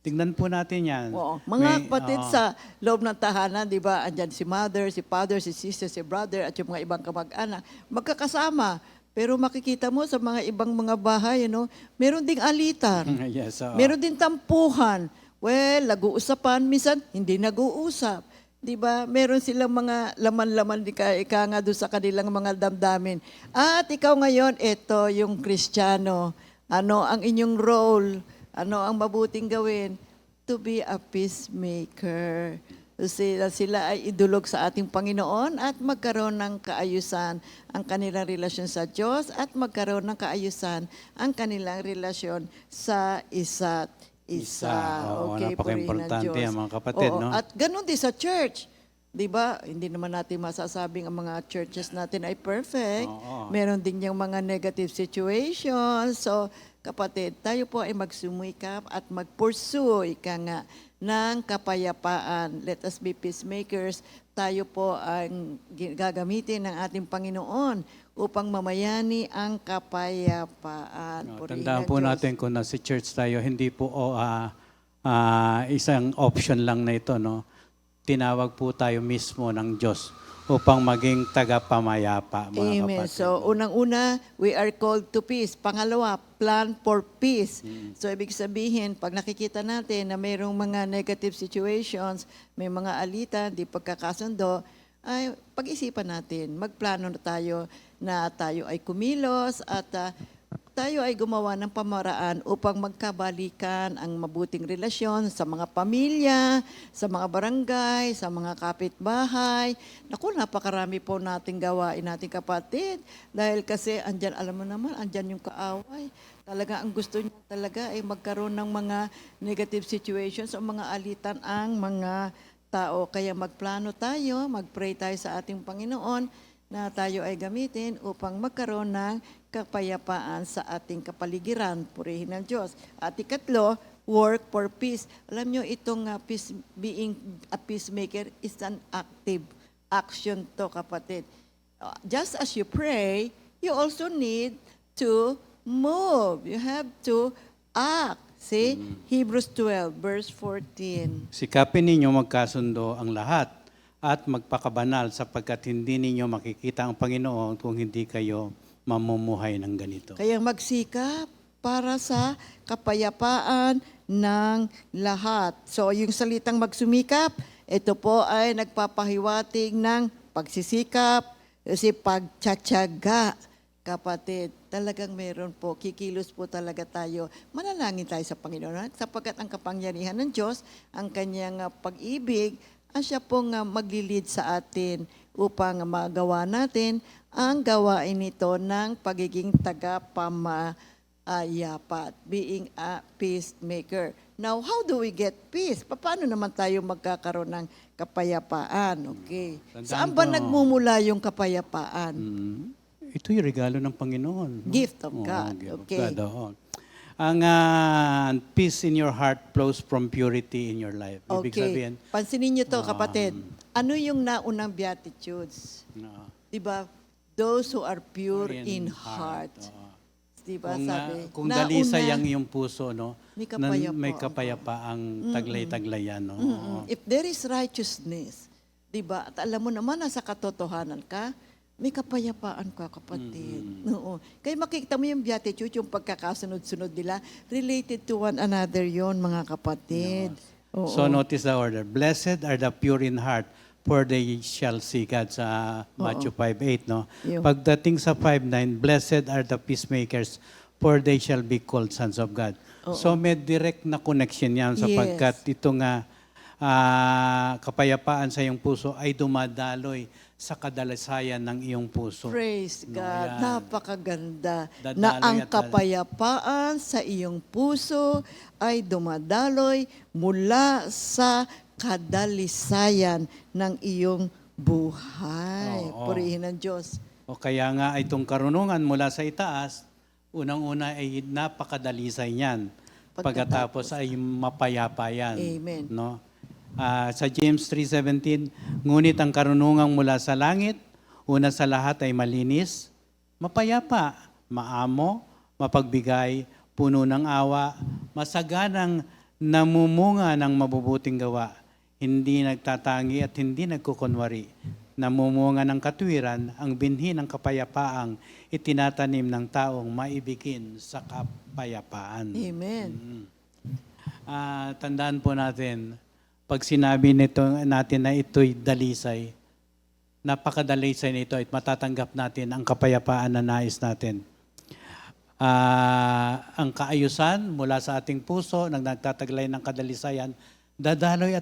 Tingnan po natin yan. Oo. Mga kapatid sa loob ng tahanan, di ba, andyan si mother, si father, si sister, si brother, at yung mga ibang kamag-anak, magkakasama. Pero makikita mo sa mga ibang mga bahay, meron ding alitan. Yes, Meron din tampuhan. Well, nag-uusapan, minsan hindi nag-uusap. Di ba? Meron silang mga laman-laman, ika nga doon sa kanilang mga damdamin. At ikaw ngayon, ito yung Kristiyano. Ano ang inyong role? Ano ang mabuting gawin? To be a peacemaker. Sila ay idulog sa ating Panginoon at magkaroon ng kaayusan ang kanilang relasyon sa Diyos at magkaroon ng kaayusan ang kanilang relasyon sa isa't isa. Oo, Okay, napaka-importante purihin ng Diyos. yan, mga kapatid, Oo, no? At ganun din sa church. Di ba? Hindi naman natin masasabing ang mga churches natin ay perfect. Oo. Meron din yung mga negative situations. So, kapatid, tayo po ay magsumikap at mag-pursue nga ng kapayapaan. Let us be peacemakers. Tayo po ang gagamitin ng ating Panginoon upang mamayani ang kapayapaan. Purihin Tandaan ng po Diyos. natin kung nasa church tayo, hindi po isang option lang na ito, no? Tinawag po tayo mismo ng Diyos upang maging tagapamayapa, mga Amen. kapatid. So, unang-una, we are called to peace. Pangalawa, plan for peace. So, ibig sabihin, pag nakikita natin na mayroong mga negative situations, may mga alitan, di pagkakasundo, ay pag-isipan natin, magplano na tayo ay kumilos at tayo ay gumawa ng pamaraan upang magkabalikan ang mabuting relasyon sa mga pamilya, sa mga barangay, sa mga kapitbahay. Naku, napakarami po nating gawain nating kapatid. Dahil kasi andyan, alam mo naman, andyan yung kaaway. Talaga ang gusto niya talaga ay magkaroon ng mga negative situations o mga alitan ang mga tao. Kaya magplano tayo, mag-pray tayo sa ating Panginoon na tayo ay gamitin upang magkaroon ng kapayapaan sa ating kapaligiran. Purihin ng Diyos. At ikatlo, work for peace. Alam nyo, itong being a peacemaker is an active action to, kapatid. Just as you pray, you also need to move. You have to act. See? Hebrews 12, verse 14. Sikapin ninyo magkasundo ang lahat at magpakabanal sapagkat hindi ninyo makikita ang Panginoon kung hindi kayo mamumuhay ng ganito. Kaya magsikap para sa kapayapaan ng lahat. So yung salitang magsumikap, ito po ay nagpapahiwatig ng pagsisikap, kasi pagtsatsaga. Kapatid, talagang meron po, kikilos po talaga tayo. Manalangin tayo sa Panginoon sapagkat ang kapangyarihan ng Diyos, ang kanyang pag-ibig, siya pong maglilid sa atin upang magawa natin ang gawain nito ng pagiging tagapamayapat, being a peacemaker. Now, how do we get peace? Paano naman tayo magkakaroon ng kapayapaan? Okay. Tandaan Saan ba po. nagmumula yung kapayapaan? Ito yung regalo ng Panginoon. No? Gift of Oo, God. gift of Okay. God, oo. Ang peace in your heart flows from purity in your life. Ibig sabihin, Pansinin niyo to, kapatid. Ano yung naunang beatitudes? no, 'Di ba? Those who are pure in in heart. oo. 'Di ba Kung, sabi? kung dalisay nauna, ang iyong puso, no, May na kapayapaan. may kapayapaang taglay-taglayan. No? If there is righteousness, 'di ba? At alam mo naman nasa katotohanan ka, may kapayapaan ka, kapatid. Oo. Kaya makikita mo yung beatitude, yung pagkakasunod-sunod nila, related to one another yon, mga kapatid. Oo. So notice the order. Blessed are the pure in heart, for they shall see God, sa Matthew 5:8, no? Yun. Pagdating sa 5:9, blessed are the peacemakers, for they shall be called sons of God. So may direct na connection yan sapagkat ito nga kapayapaan sa iyong puso ay dumadaloy sa kadalasayan ng iyong puso. Praise No, God. yan. Napakaganda Dadaloy na ang at kapayapaan sa iyong puso ay dumadaloy mula sa kadalisayan ng iyong buhay. Oo. Purihin ng Diyos. O kaya nga itong karunungan mula sa itaas, unang-una ay napakadalisay niyan. Pagkatapos ay mapayapa yan. Amen. No? Sa James 3:17, ngunit ang karunungang mula sa langit, una sa lahat ay malinis, mapayapa, maamo, mapagbigay, puno ng awa, masaganang namumunga ng mabubuting gawa, hindi nagtatangi at hindi nagkukunwari, namumunga ng katwiran, ang binhi ng kapayapaang itinatanim ng taong maibigin sa kapayapaan. Amen. Tandaan po natin, pag sinabi natin na ito'y dalisay, napakadalisay nito at matatanggap natin ang kapayapaan na nais natin. Ang kaayusan mula sa ating puso, nang nagtataglay ng kadalisayan, dadaloy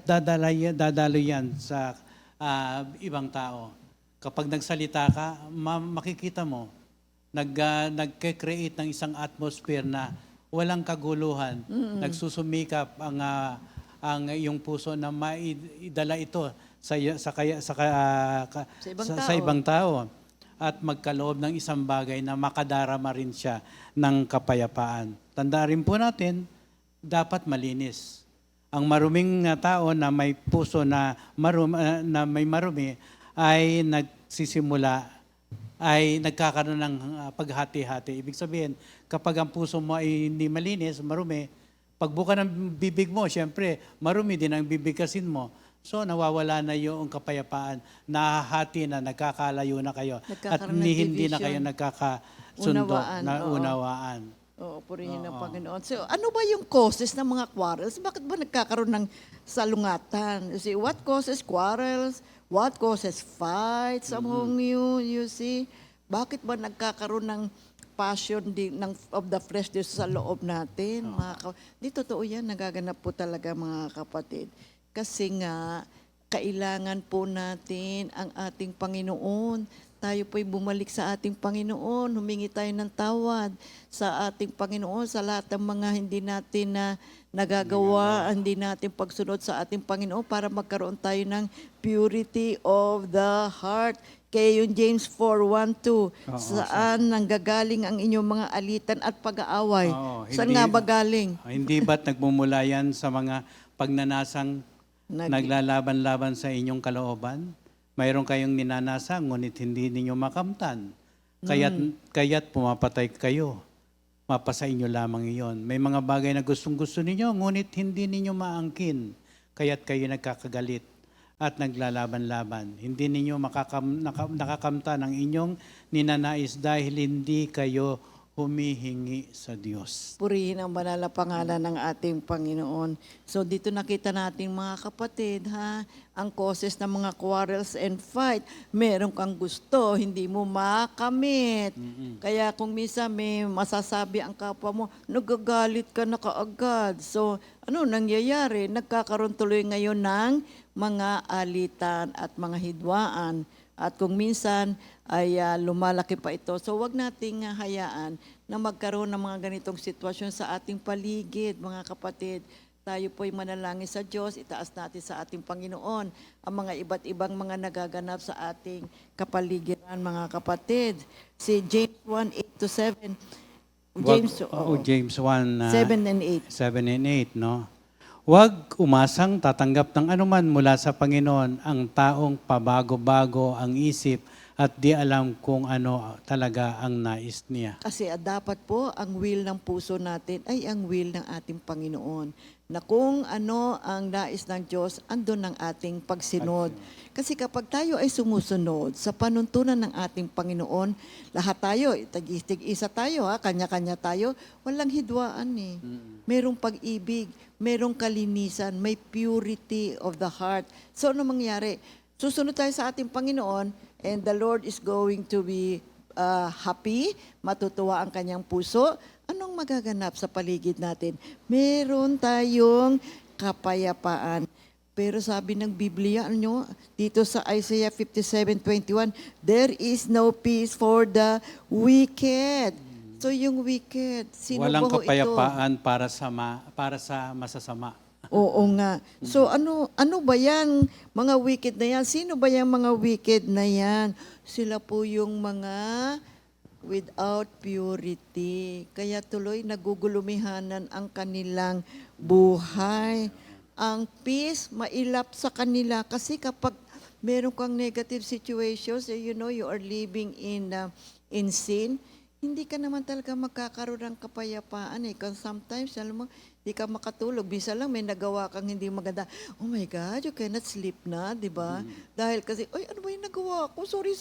yan sa ibang tao. Kapag nagsalita ka, makikita mo, nagke-create ng isang atmosphere na walang kaguluhan, nagsusumikap ang iyong puso na maidala ito sa ibang tao at magkaloob ng isang bagay na makadarama rin siya ng kapayapaan. Tandaan rin po natin, dapat malinis. Ang maruming tao na may puso na may marumi ay nagkakaroon ng paghati-hati. Ibig sabihin, kapag ang puso mo ay hindi malinis, marumi, pagbuka ng bibig mo, siyempre, marumi din ang bibigkasin mo. So, nawawala na yung kapayapaan. Nahahati na, nagkakalayo na kayo. At Nagkakaroon ng hindi na kayo division. nagkakasundo, Unawaan. unawaan. Oo, purihin ng Panginoon. So, ano ba yung causes ng mga quarrels? Bakit ba nagkakaroon ng salungatan? You see, what causes quarrels? What causes fights among you? You see? Bakit ba nagkakaroon ng passion of the flesh dito sa loob natin? Di totoo yan, nagaganap po talaga mga kapatid. Kasi nga, kailangan po natin ang ating Panginoon. Tayo po'y bumalik sa ating Panginoon, humingi tayo ng tawad sa ating Panginoon sa lahat ng mga hindi natin na nagagawa, hindi natin pagsunod sa ating Panginoon para magkaroon tayo ng purity of the heart. Kaya yung James 4:1-2, saan nanggagaling ang inyong mga alitan at pag-aaway? Oo, Saan hindi- nga ba galing? Hindi ba't nagmumula yan sa mga pagnanasang naglalaban-laban sa inyong kalooban? Mayroon kayong ninanasa, ngunit hindi ninyo makamtan. Kaya't pumapatay kayo. Mapasa inyo lamang iyon. May mga bagay na gustong-gusto ninyo, ngunit hindi ninyo maangkin. Kaya't kayo nagkakagalit at naglalaban-laban. Hindi ninyo nakakamtan ang inyong ninanais dahil hindi kayo humihingi sa Diyos. Purihin ang banal na pangalan ng ating Panginoon. So dito nakita natin mga kapatid, ang causes ng mga quarrels and fight. Meron kang gusto, hindi mo makamit. Kaya kung minsan may masasabi ang kapwa mo, nagagalit ka na kaagad. So ano nangyayari? Nagkakaroon tuloy ngayon ng mga alitan at mga hidwaan. At kung minsan ay lumalaki pa ito. So wag nating hayaan na magkaroon ng mga ganitong sitwasyon sa ating paligid, mga kapatid. Tayo po'y manalangin sa Diyos, itaas natin sa ating Panginoon ang mga iba't ibang mga nagaganap sa ating kapaligiran, mga kapatid. Si James 1:8-7. James 1, 7 and 8. 7 and 8, no? Huwag umasang tatanggap ng anuman mula sa Panginoon ang taong pabago-bago ang isip at di alam kung ano talaga ang nais niya. Kasi dapat po ang will ng puso natin ay ang will ng ating Panginoon. Na kung ano ang nais ng Diyos, andun ang ating pagsinod. Kasi kapag tayo ay sumusunod sa panuntunan ng ating Panginoon, lahat tayo, tig-isa tayo, kanya-kanya tayo, walang hidwaan eh. Merong pag-ibig, merong kalinisan, may purity of the heart. So ano mangyari? Susunod tayo sa ating Panginoon and the Lord is going to be happy, matutuwa ang kanyang puso. Anong magaganap sa paligid natin? Meron tayong kapayapaan. Pero sabi ng Biblia, dito sa Isaiah 57:21, there is no peace for the wicked. So yung wicked, sino Walang ba ho ito? kapayapaan para sa masasama. Oo nga. So ano ba yan, mga wicked na yan? Sino ba yung mga wicked na yan? Sila po yung mga without purity. Kaya tuloy nagugulumihanan ang kanilang buhay. Ang peace, mailap sa kanila. Kasi kapag meron kang negative situations, you are living in sin, hindi ka naman talaga magkakaroon ng kapayapaan eh. Kasi sometimes, alam mo, hindi ka makatulog. Bisa lang may nagawa kang hindi maganda. Oh my God, you cannot sleep na, di ba? Dahil kasi, ay, ano ba yung nagawa ko? Sorry,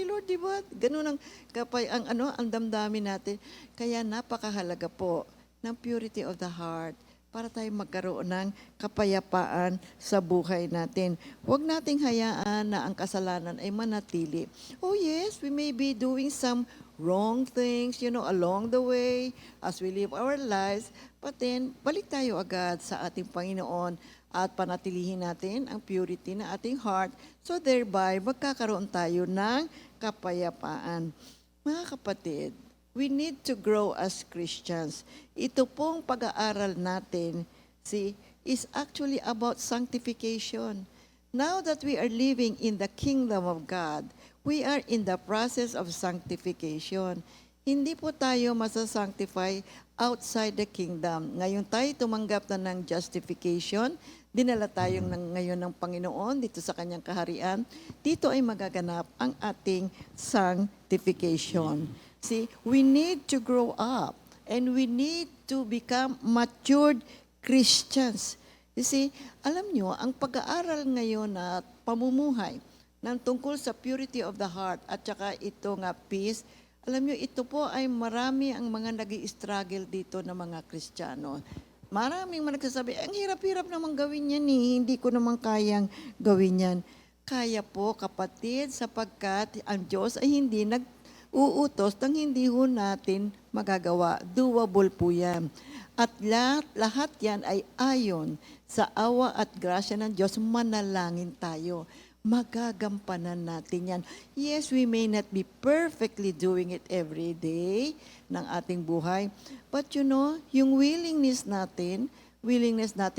Lord, di ba? Ganun ang damdamin natin. Kaya napakahalaga po ng purity of the heart para tayo magkaroon ng kapayapaan sa buhay natin. Huwag nating hayaan na ang kasalanan ay manatili. Oh yes, we may be doing some wrong things, along the way as we live our lives. But then, balik tayo agad sa ating Panginoon at panatilihin natin ang purity ng ating heart. So thereby, magkakaroon tayo ng kapayapaan. Mga kapatid, we need to grow as Christians. Ito pong pag-aaral natin, is actually about sanctification. Now that we are living in the kingdom of God, we are in the process of sanctification. Hindi po tayo masasanctify outside the kingdom. Ngayon tayo tumanggap na ng justification, dinala tayong ngayon ng Panginoon dito sa kanyang kaharian. Dito ay magaganap ang ating sanctification. See, we need to grow up and we need to become matured Christians. You see, alam nyo, ang pag-aaral ngayon at pamumuhay ng tungkol sa purity of the heart at saka ito nga peace, alam nyo, ito po ay marami ang mga nag-i-struggle dito na mga Kristiyano. Maraming mga nagsasabi, ang hirap-hirap naman gawin yan hindi ko naman kayang gawin yan. Kaya po kapatid, sapagkat ang Diyos ay hindi uutos nang hindi ho natin magagawa. Doable po yan. At lahat yan ay ayon sa awa at grasya ng Diyos, manalangin tayo. Magagampanan natin yan. Yes, we may not be perfectly doing it every day ng ating buhay. But yung willingness natin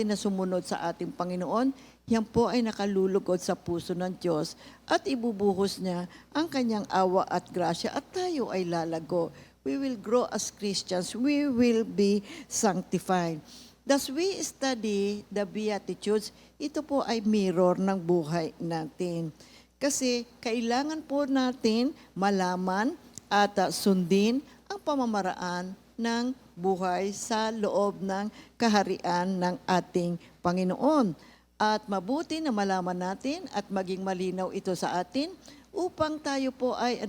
na sumunod sa ating Panginoon, yan po ay nakalulugod sa puso ng Diyos at ibubuhos niya ang kanyang awa at grasya at tayo ay lalago. We will grow as Christians. We will be sanctified. Thus we study the Beatitudes, ito po ay mirror ng buhay natin. Kasi kailangan po natin malaman at sundin ang pamamaraan ng buhay sa loob ng kaharian ng ating Panginoon. At mabuti na malaman natin at maging malinaw ito sa atin upang tayo po ay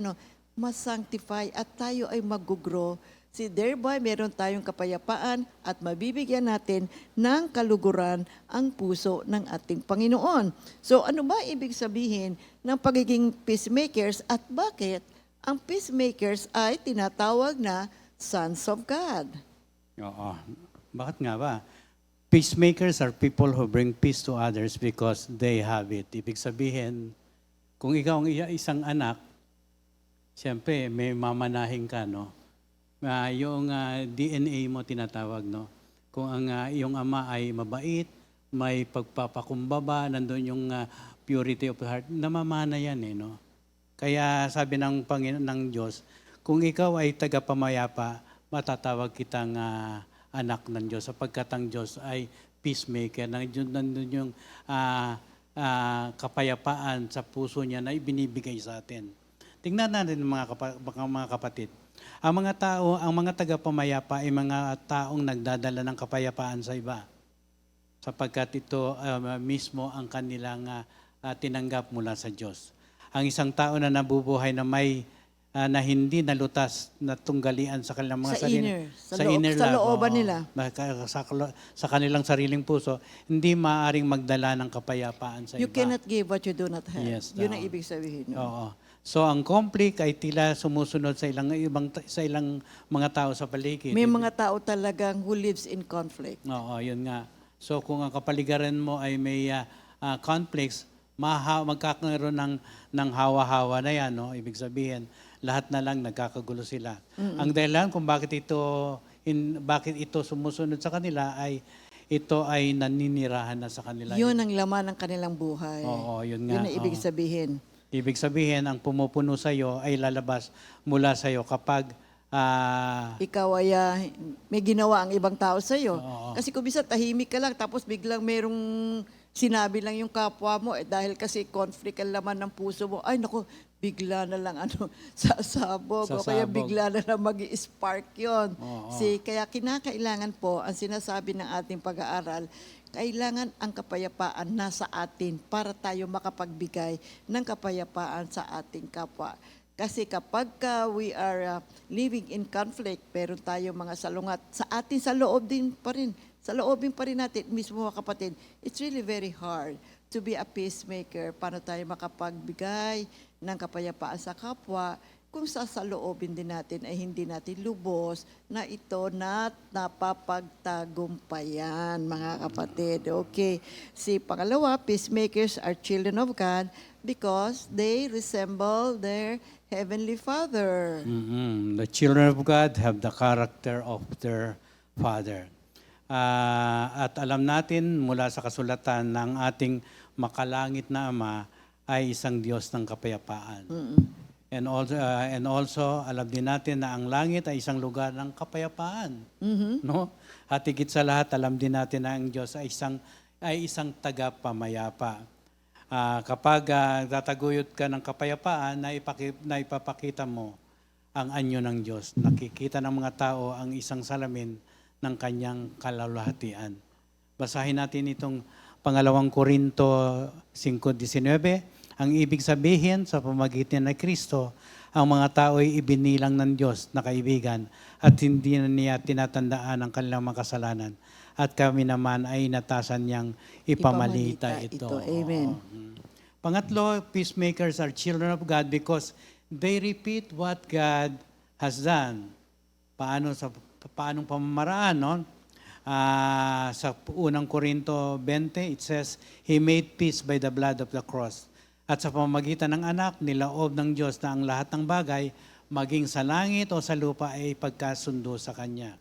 masanctify at tayo ay mag-grow See, thereby meron tayong kapayapaan at mabibigyan natin ng kaluguran ang puso ng ating Panginoon. So ano ba ibig sabihin ng pagiging peacemakers at bakit ang peacemakers ay tinatawag na sons of God? Oo. Bakit nga ba? Peacemakers are people who bring peace to others because they have it. Ibig sabihin, kung ikaw ang isang anak, siyempre may mamanahin ka, no? Yung DNA mo tinatawag, no? Kung ang iyong ama ay mabait, may pagpapakumbaba, nandun yung purity of heart, namamana yan, no? Kaya sabi ng Panginoon ng Diyos, kung ikaw ay tagapamayapa, matatawag kitang anak ng Diyos sapagkat ang Diyos ay peacemaker. Nandun yung kapayapaan sa puso niya na ibinibigay sa atin. Tingnan natin mga kapatid. Ang mga tagapamayapa ay mga taong nagdadala ng kapayapaan sa iba. Sapagkat ito mismo ang kanilang tinanggap mula sa Diyos. Ang isang tao na nabubuhay na may na hindi nalutas na tunggalian sa kanilang mga Sa looban nila. Sa kanilang sariling puso, hindi maaaring magdala ng kapayapaan sa You iba. cannot give what you do not have. Yes, Yun ang ibig sabihin. No? Oo. So ang conflict ay tila sumusunod sa ilang mga tao sa paligid. May mga tao talagang who lives in conflict. Oo, yun nga. So kung ang kapaligiran mo ay may conflicts, magkakaroon ng hawa-hawa na yan, no? Ibig sabihin, lahat na lang nagkakagulo sila. Ang dahilan kung bakit ito sumusunod sa kanila ay ito ay naninirahan na sa kanila. Yun ang laman ng kanilang buhay. Oo, yun nga. Yun ang ibig Oo. sabihin. Ibig sabihin, ang pumupuno sa iyo ay lalabas mula sa iyo kapag Ikaw ay may ginawa ang ibang tao sa iyo. Oo. Kasi kung bisa tahimik ka lang tapos biglang merong sinabi lang yung kapwa mo dahil kasi conflict ang laman ng puso mo. Ay naku, bigla na lang sasabog o kaya Sasabog. bigla na lang mag-i-spark yun. Oo. Kaya kinakailangan po ang sinasabi ng ating pag-aaral, kailangan ang kapayapaan nasa atin para tayo makapagbigay ng kapayapaan sa ating kapwa. Kasi kapag we are living in conflict, pero tayo mga salungat, sa atin sa loob din pa rin, sa loobin pa rin natin, mismo mga kapatid, it's really very hard to be a peacemaker. Paano tayo makapagbigay ng kapayapaan sa kapwa kung sa loobin din natin ay hindi natin lubos na ito na napapagtagumpayan, mga kapatid. Okay. Pangalawa, peacemakers are children of God because they resemble their Heavenly Father. The children of God have the character of their Father. At alam natin mula sa kasulatan ng ating makalangit na Ama ay isang Diyos ng kapayapaan. And also alam din natin na ang langit ay isang lugar ng kapayapaan. No? At higit sa lahat, alam din natin na ang Diyos ay isang tagapamayapa. Kapag tataguyod ka ng kapayapaan, na ipapakita mo ang anyo ng Diyos. Nakikita ng mga tao ang isang salamin ng kanyang kalulahatian. Basahin natin itong 2 Korinto 5:19. Ang ibig sabihin sa pamamagitan ng Kristo, ang mga tao ay ibinilang ng Diyos na kaibigan at hindi na niya tinatandaan ang kanilang mga kasalanan. At kami naman ay natasan niyang ipamalita ito. Amen. Pangatlo, peacemakers are children of God because they repeat what God has done. Paanong pamamaraan, no? Sa 1 Korinto 20, it says, He made peace by the blood of the cross. At sa pamamagitan ng anak, niloob ng Diyos na ang lahat ng bagay, maging sa langit o sa lupa ay pagkasundo sa Kanya.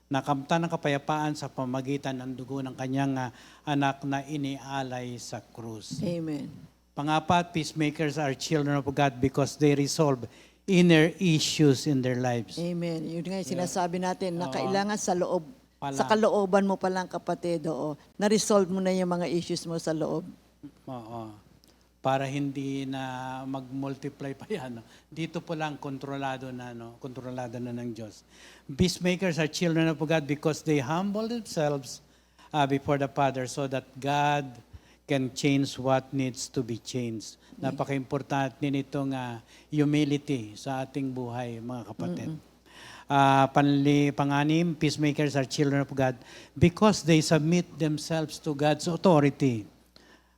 Nakamtan ng kapayapaan sa pamamagitan ng dugo ng Kanyang anak na inialay sa krus. Amen. Pangapat, peacemakers are children of God because they resolve inner issues in their lives. Amen. Yun nga yung sinasabi natin na kailangan sa loob, Pala. sa kalooban mo palang kapatid, na-resolve mo na yung mga issues mo sa loob. Oo. Para hindi na mag-multiply pa yan. No? Dito po lang kontrolado na ng Diyos. Peacemakers are children of God because they humble themselves before the Father so that God can change what needs to be changed. Napaka-importante nitong humility sa ating buhay, mga kapatid. Panganim, peacemakers are children of God because they submit themselves to God's authority.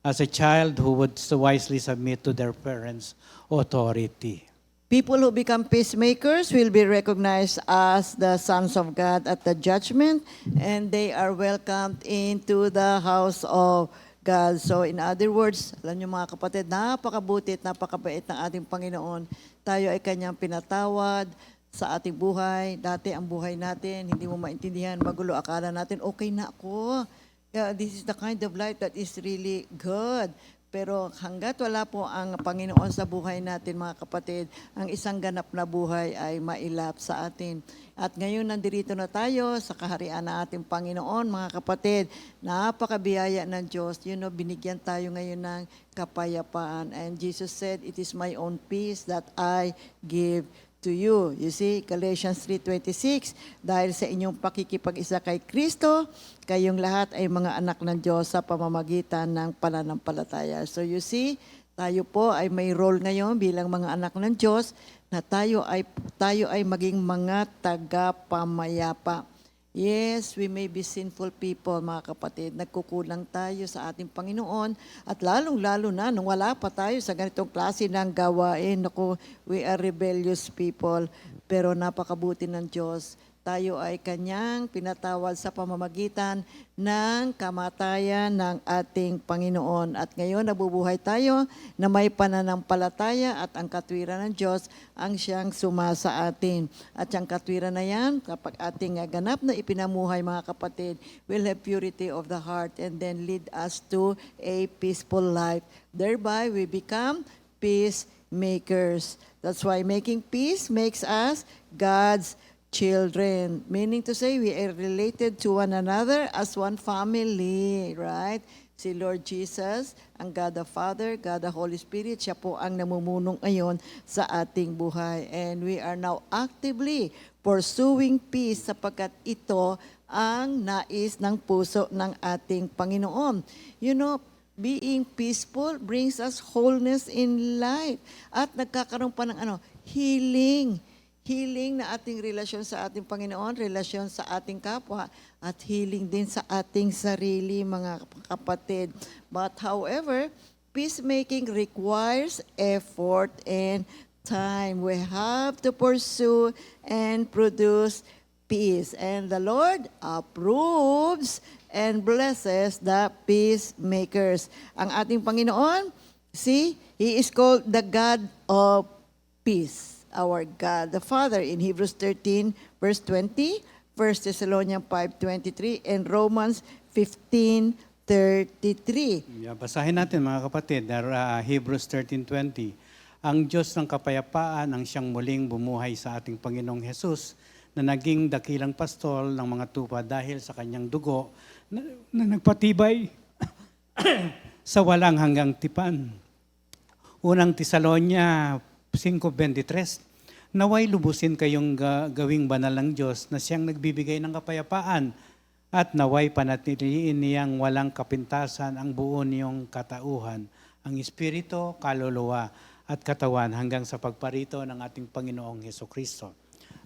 As a child who would wisely submit to their parents' authority. People who become peacemakers will be recognized as the sons of God at the judgment, and they are welcomed into the house of God. So in other words, alam niyo mga kapatid, napakabuti at napakabait ng ating Panginoon. Tayo ay Kanyang pinatawad sa ating buhay. Dati ang buhay natin, hindi mo maintindihan, magulo, akala natin, okay na ako. Yeah, this is the kind of life that is really good. Pero hanggat wala po ang Panginoon sa buhay natin, mga kapatid, ang isang ganap na buhay ay mailap sa atin. At ngayon nandirito na tayo sa kaharian ng ating Panginoon, mga kapatid. Napakabiyaya ng Diyos. Binigyan tayo ngayon ng kapayapaan. And Jesus said, "It is my own peace that I give to you." You see, Galatians 3:26, dahil sa inyong pakikipag-isa kay Kristo, kayong lahat ay mga anak ng Diyos sa pamamagitan ng pananampalataya. So you see, tayo po ay may role ngayon bilang mga anak ng Diyos na tayo ay maging mga tagapamayapa. Yes, we may be sinful people, mga kapatid. Nagkukulang tayo sa ating Panginoon at lalong-lalo na nung wala pa tayo sa ganitong klase ng gawain. Naku, we are rebellious people. Pero napakabuti ng Diyos. Tayo ay Kanyang pinatawad sa pamamagitan ng kamatayan ng ating Panginoon. At ngayon nabubuhay tayo na may pananampalataya at ang katwiran ng Diyos ang siyang sumasa atin. At ang katwiran na yan, kapag ating ganap na ipinamuhay, mga kapatid, will have purity of the heart and then lead us to a peaceful life. Thereby, we become peacemakers. That's why making peace makes us God's children, meaning to say we are related to one another as one family, right? Si Lord Jesus, ang God the Father, God the Holy Spirit, siya po ang namumuno ngayon sa ating buhay. And we are now actively pursuing peace sapagkat ito ang nais ng puso ng ating Panginoon. Being peaceful brings us wholeness in life. At nagkakaroon pa ng healing. Healing na ating relasyon sa ating Panginoon, relasyon sa ating kapwa, at healing din sa ating sarili, mga kapatid. But however, peacemaking requires effort and time. We have to pursue and produce peace. And the Lord approves and blesses the peacemakers. Ang ating Panginoon, see, He is called the God of peace. Our God the Father in Hebrews 13 verse 20, 1 Thessalonians 5:23, and Romans 15:33. Basahin natin mga kapatid, Hebrews 13:20. Ang Diyos ng kapayapaan ang siyang muling bumuhay sa ating Panginoong Hesus na naging dakilang pastol ng mga tupa dahil sa kanyang dugo na nagpatibay sa walang hanggang tipan. Unang Tesalonia 5:23, naway lubusin kayong gawing banal ng Diyos na siyang nagbibigay ng kapayapaan at naway panatiliin niyang walang kapintasan ang buo niyong katauhan, ang espiritu, kaluluwa at katawan hanggang sa pagparito ng ating Panginoong Hesukristo.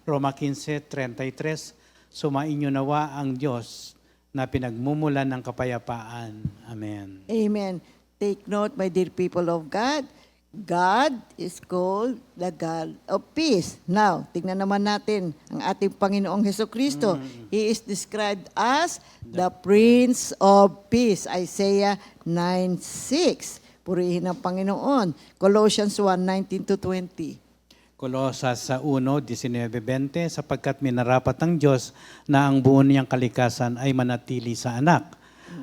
Roma 15:33, sumainyo nawa ang Diyos na pinagmumulan ng kapayapaan. Amen. Amen. Take note, my dear people of God, God is called the God of peace. Now, tingnan naman natin ang ating Panginoong Hesukristo. He is described as the Prince of Peace. Isaiah 9:6. Purihin ang Panginoon. Colossians 1:19-20. Kolosas 1:19-20, sapagkat minarapat ng Diyos na ang buo niyang kalikasan ay manatili sa anak.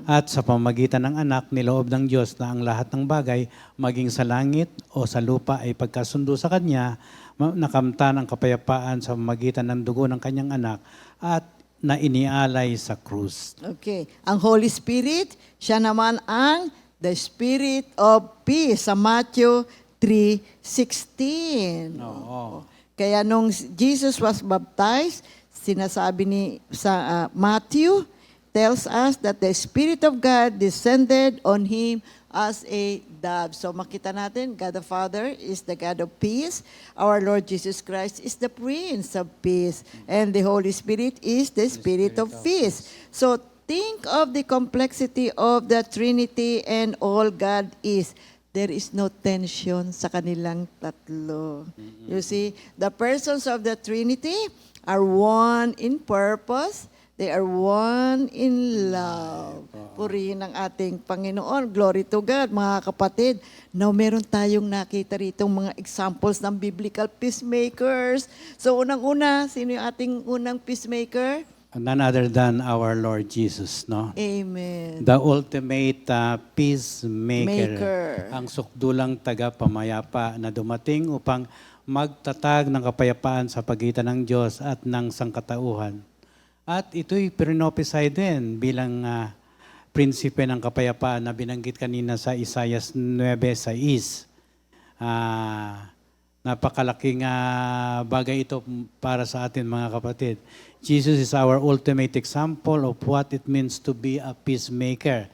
At sa pamamagitan ng anak, niloob ng Diyos na ang lahat ng bagay, maging sa langit o sa lupa, ay pagkasundo sa Kanya, nakamtan ang kapayapaan sa pamamagitan ng dugo ng Kanyang anak at na inialay sa krus. Okay. Ang Holy Spirit, siya naman ang the Spirit of Peace sa Matthew 3:16. Oo. Kaya nung Jesus was baptized, sinasabi sa Matthew, tells us that the Spirit of God descended on Him as a dove. So makita natin, God the Father is the God of peace. Our Lord Jesus Christ is the Prince of Peace. And the Holy Spirit is the Spirit of peace. So think of the complexity of the Trinity and all God is. There is no tension sa kanilang tatlo. You see, the persons of the Trinity are one in purpose. They are one in love. Purihin ang ating Panginoon. Glory to God, mga kapatid. Now, meron tayong nakita rito mga examples ng biblical peacemakers. So, unang-una, sino yung ating unang peacemaker? None other than our Lord Jesus, no? Amen. The ultimate peacemaker. Maker. Ang sukdulang tagapamayapa na dumating upang magtatag ng kapayapaan sa pagitan ng Diyos at ng sangkatauhan. At ito'y prinopisay din bilang prinsipe ng kapayapaan na binanggit kanina sa Isaiah 9:6. Napakalaking bagay ito para sa atin mga kapatid. Jesus is our ultimate example of what it means to be a peacemaker.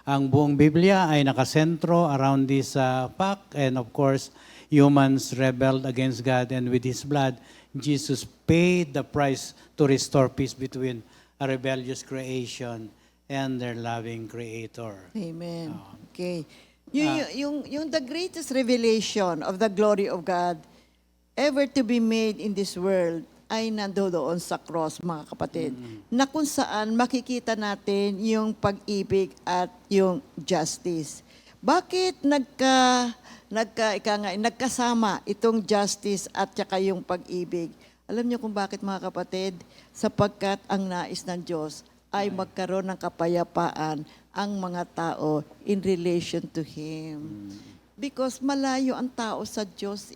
Ang buong Biblia ay nakasentro around this fact, and of course, humans rebelled against God, and with His blood, Jesus paid the price to restore peace between a rebellious creation and their loving Creator. Amen. Okay. Yung the greatest revelation of the glory of God ever to be made in this world ay nandoon sa cross, mga kapatid, na kung saan makikita natin yung pag-ibig at yung justice. Bakit nagkasama itong justice at saka yung pag-ibig? Alam niyo kung bakit, mga kapatid? Sapagkat ang nais ng Diyos ay magkaroon ng kapayapaan ang mga tao in relation to Him. Because malayo ang tao sa Diyos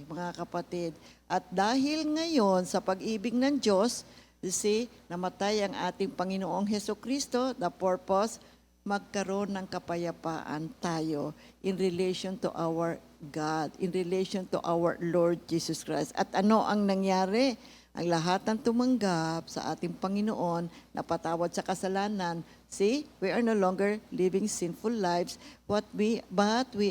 mga kapatid. At dahil ngayon sa pag-ibig ng Diyos, you see, namatay ang ating Panginoong Hesukristo, the purpose, magkaroon ng kapayapaan tayo in relation to our God, in relation to our Lord Jesus Christ. At ano ang nangyari? Ang lahat ng tumanggap sa ating Panginoon, napatawad sa kasalanan. See, we are no longer living sinful lives, but we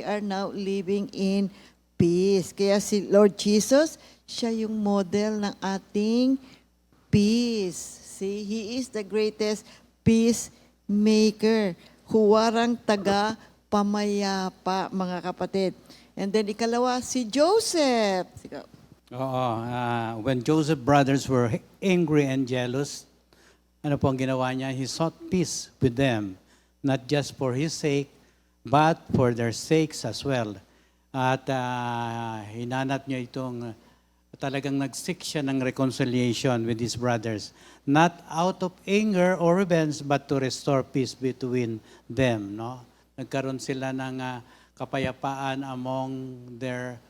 are now living in peace. Kaya si Lord Jesus, siya yung model ng ating peace. See, He is the greatest peacemaker. Huwarang taga pamayapa, mga kapatid. And then ikalawa, si Joseph. When Joseph's brothers were angry and jealous, ano po ang ginawa niya? He sought peace with them, not just for his sake, but for their sakes as well. At hinanap niya itong talagang nag-seek siya ng reconciliation with his brothers, not out of anger or revenge, but to restore peace between them. No? Nagkaroon sila ng kapayapaan among their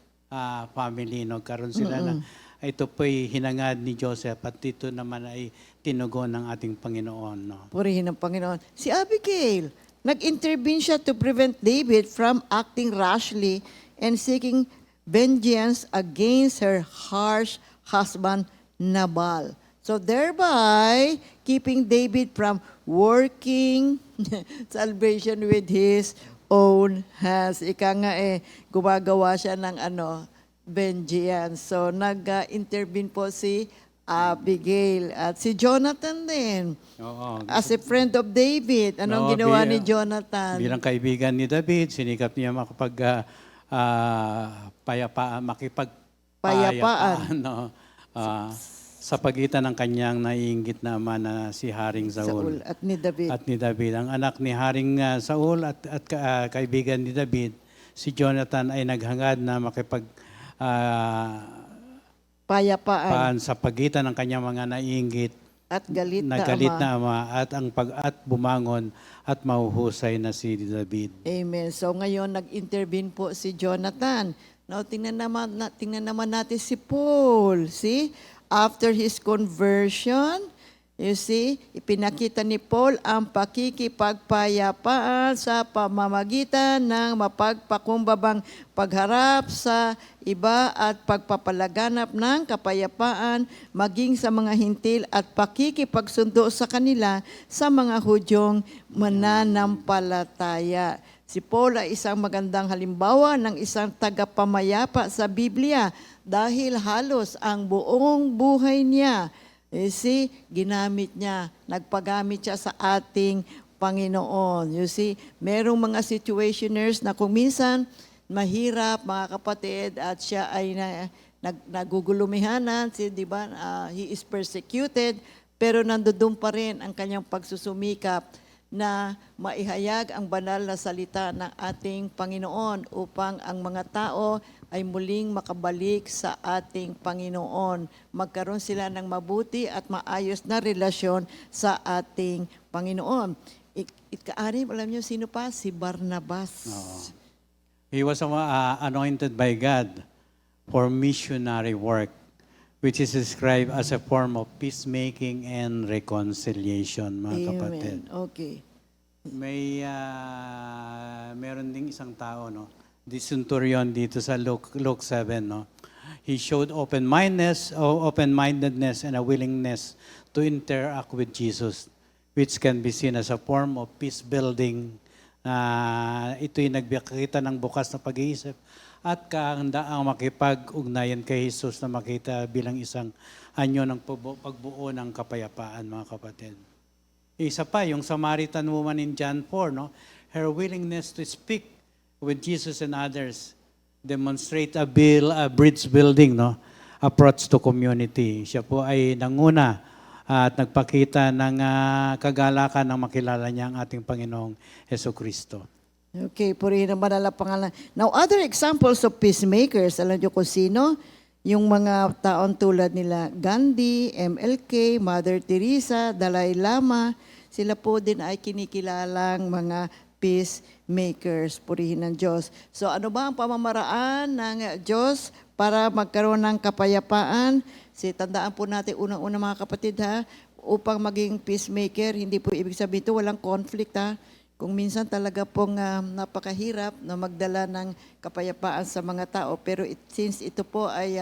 family. Nagkaroon sila ng ito po'y hinangad ni Joseph at ito naman ay tinugon ng ating Panginoon. No? Purihin ng Panginoon. Si Abigail, nag-intervene siya to prevent David from acting rashly and seeking vengeance against her harsh husband Nabal. So thereby, keeping David from working salvation with his own hands. Ika nga gumagawa siya ng vengeance. So nag-intervene po si Abigail at si Jonathan din. Oo. As a friend of David, anong ginawa ni Jonathan? Bilang kaibigan ni David, sinikap niya makipagpayapaan no? Sa pagitan ng kanyang naiinggit na ama na si Haring Saul. At ni David. At ni David. Ang anak ni Haring Saul at kaibigan ni David, si Jonathan ay naghangad na payapaan sa pagitan ng kanyang mga naiinggit at galit na ama at bumangon at mahuhusay na si David. Amen. So ngayon nag-intervene po si Jonathan. Now tingnan naman natin si Paul. See? After his conversion, you see, ipinakita ni Paul ang pakikipagpayapaan sa pamamagitan ng mapagpakumbabang pagharap sa iba at pagpapalaganap ng kapayapaan maging sa mga hintil at pakikipagsundo sa kanila sa mga Hudyong mananampalataya. Si Paul ay isang magandang halimbawa ng isang tagapamayapa sa Biblia dahil halos ang buong buhay niya, ginamit niya, nagpagamit siya sa ating Panginoon. You see, merong mga situationers na kung minsan mahirap, mga kapatid, at siya ay nagugulumihanan, di ba? He is persecuted, pero nandoon pa rin ang kanyang pagsusumikap na maihayag ang banal na salita ng ating Panginoon upang ang mga tao ay muling makabalik sa ating Panginoon. Magkaroon sila ng mabuti at maayos na relasyon sa ating Panginoon. Ika-anim, alam niyo sino pa? Si Barnabas. He was anointed by God for missionary work, which is described as a form of peacemaking and reconciliation, mga kapatid. Okay. Meron ding isang tao, no? The centurion dito sa Luke 7, no? He showed open-mindedness and a willingness to interact with Jesus, which can be seen as a form of peace building. Ito'y nagbakita ng bukas na pag-iisip at kahandaang makipag-ugnayan kay Jesus na makita bilang isang anyo ng pagbuo ng kapayapaan, mga kapatid. Isa pa, yung Samaritan woman in John 4, no? Her willingness to speak with Jesus and others demonstrate a bridge building, no? Approach to community. Siya po ay nanguna at nagpakita ng kagalakan ng makilala niya ang ating Panginoong Hesukristo. Okay, purihin ang banal na pangalan. Now, other examples of peacemakers, alam niyo kung sino? Yung mga taon tulad nila Gandhi, MLK, Mother Teresa, Dalai Lama, sila po din ay kinikilalang mga peacemakers, purihin ng Diyos. So ano ba ang pamamaraan ng Diyos para magkaroon ng kapayapaan? Tandaan po natin unang-una, mga kapatid, upang maging peacemaker, hindi po ibig sabihin ito walang conflict, Kung minsan talaga pong napakahirap na magdala ng kapayapaan sa mga tao, pero since ito po ay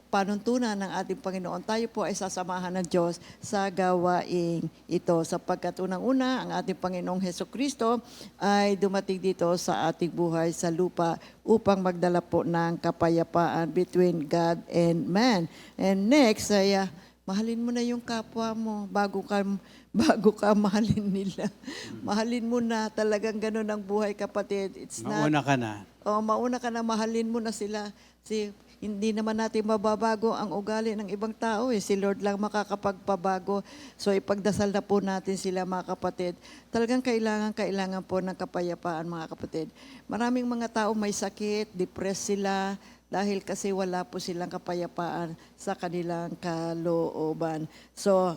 panuntunan ng ating Panginoon, tayo po ay sasamahan ng Diyos sa gawaing ito. Sapagkat unang-una, ang ating Panginoong Hesukristo ay dumating dito sa ating buhay sa lupa upang magdala po ng kapayapaan between God and man. And next ay mahalin mo na yung kapwa mo bago ka mahalin nila. Mahalin mo na, talagang ganun ang buhay, kapatid. Mauna ka na. Mauna ka na, mahalin mo na sila. Hindi naman natin mababago ang ugali ng ibang tao. Si Lord lang makakapagpabago. So ipagdasal na po natin sila, mga kapatid. Talagang kailangan po ng kapayapaan, mga kapatid. Maraming mga tao may sakit, depressed sila, dahil kasi wala po silang kapayapaan sa kanilang kalooban. So,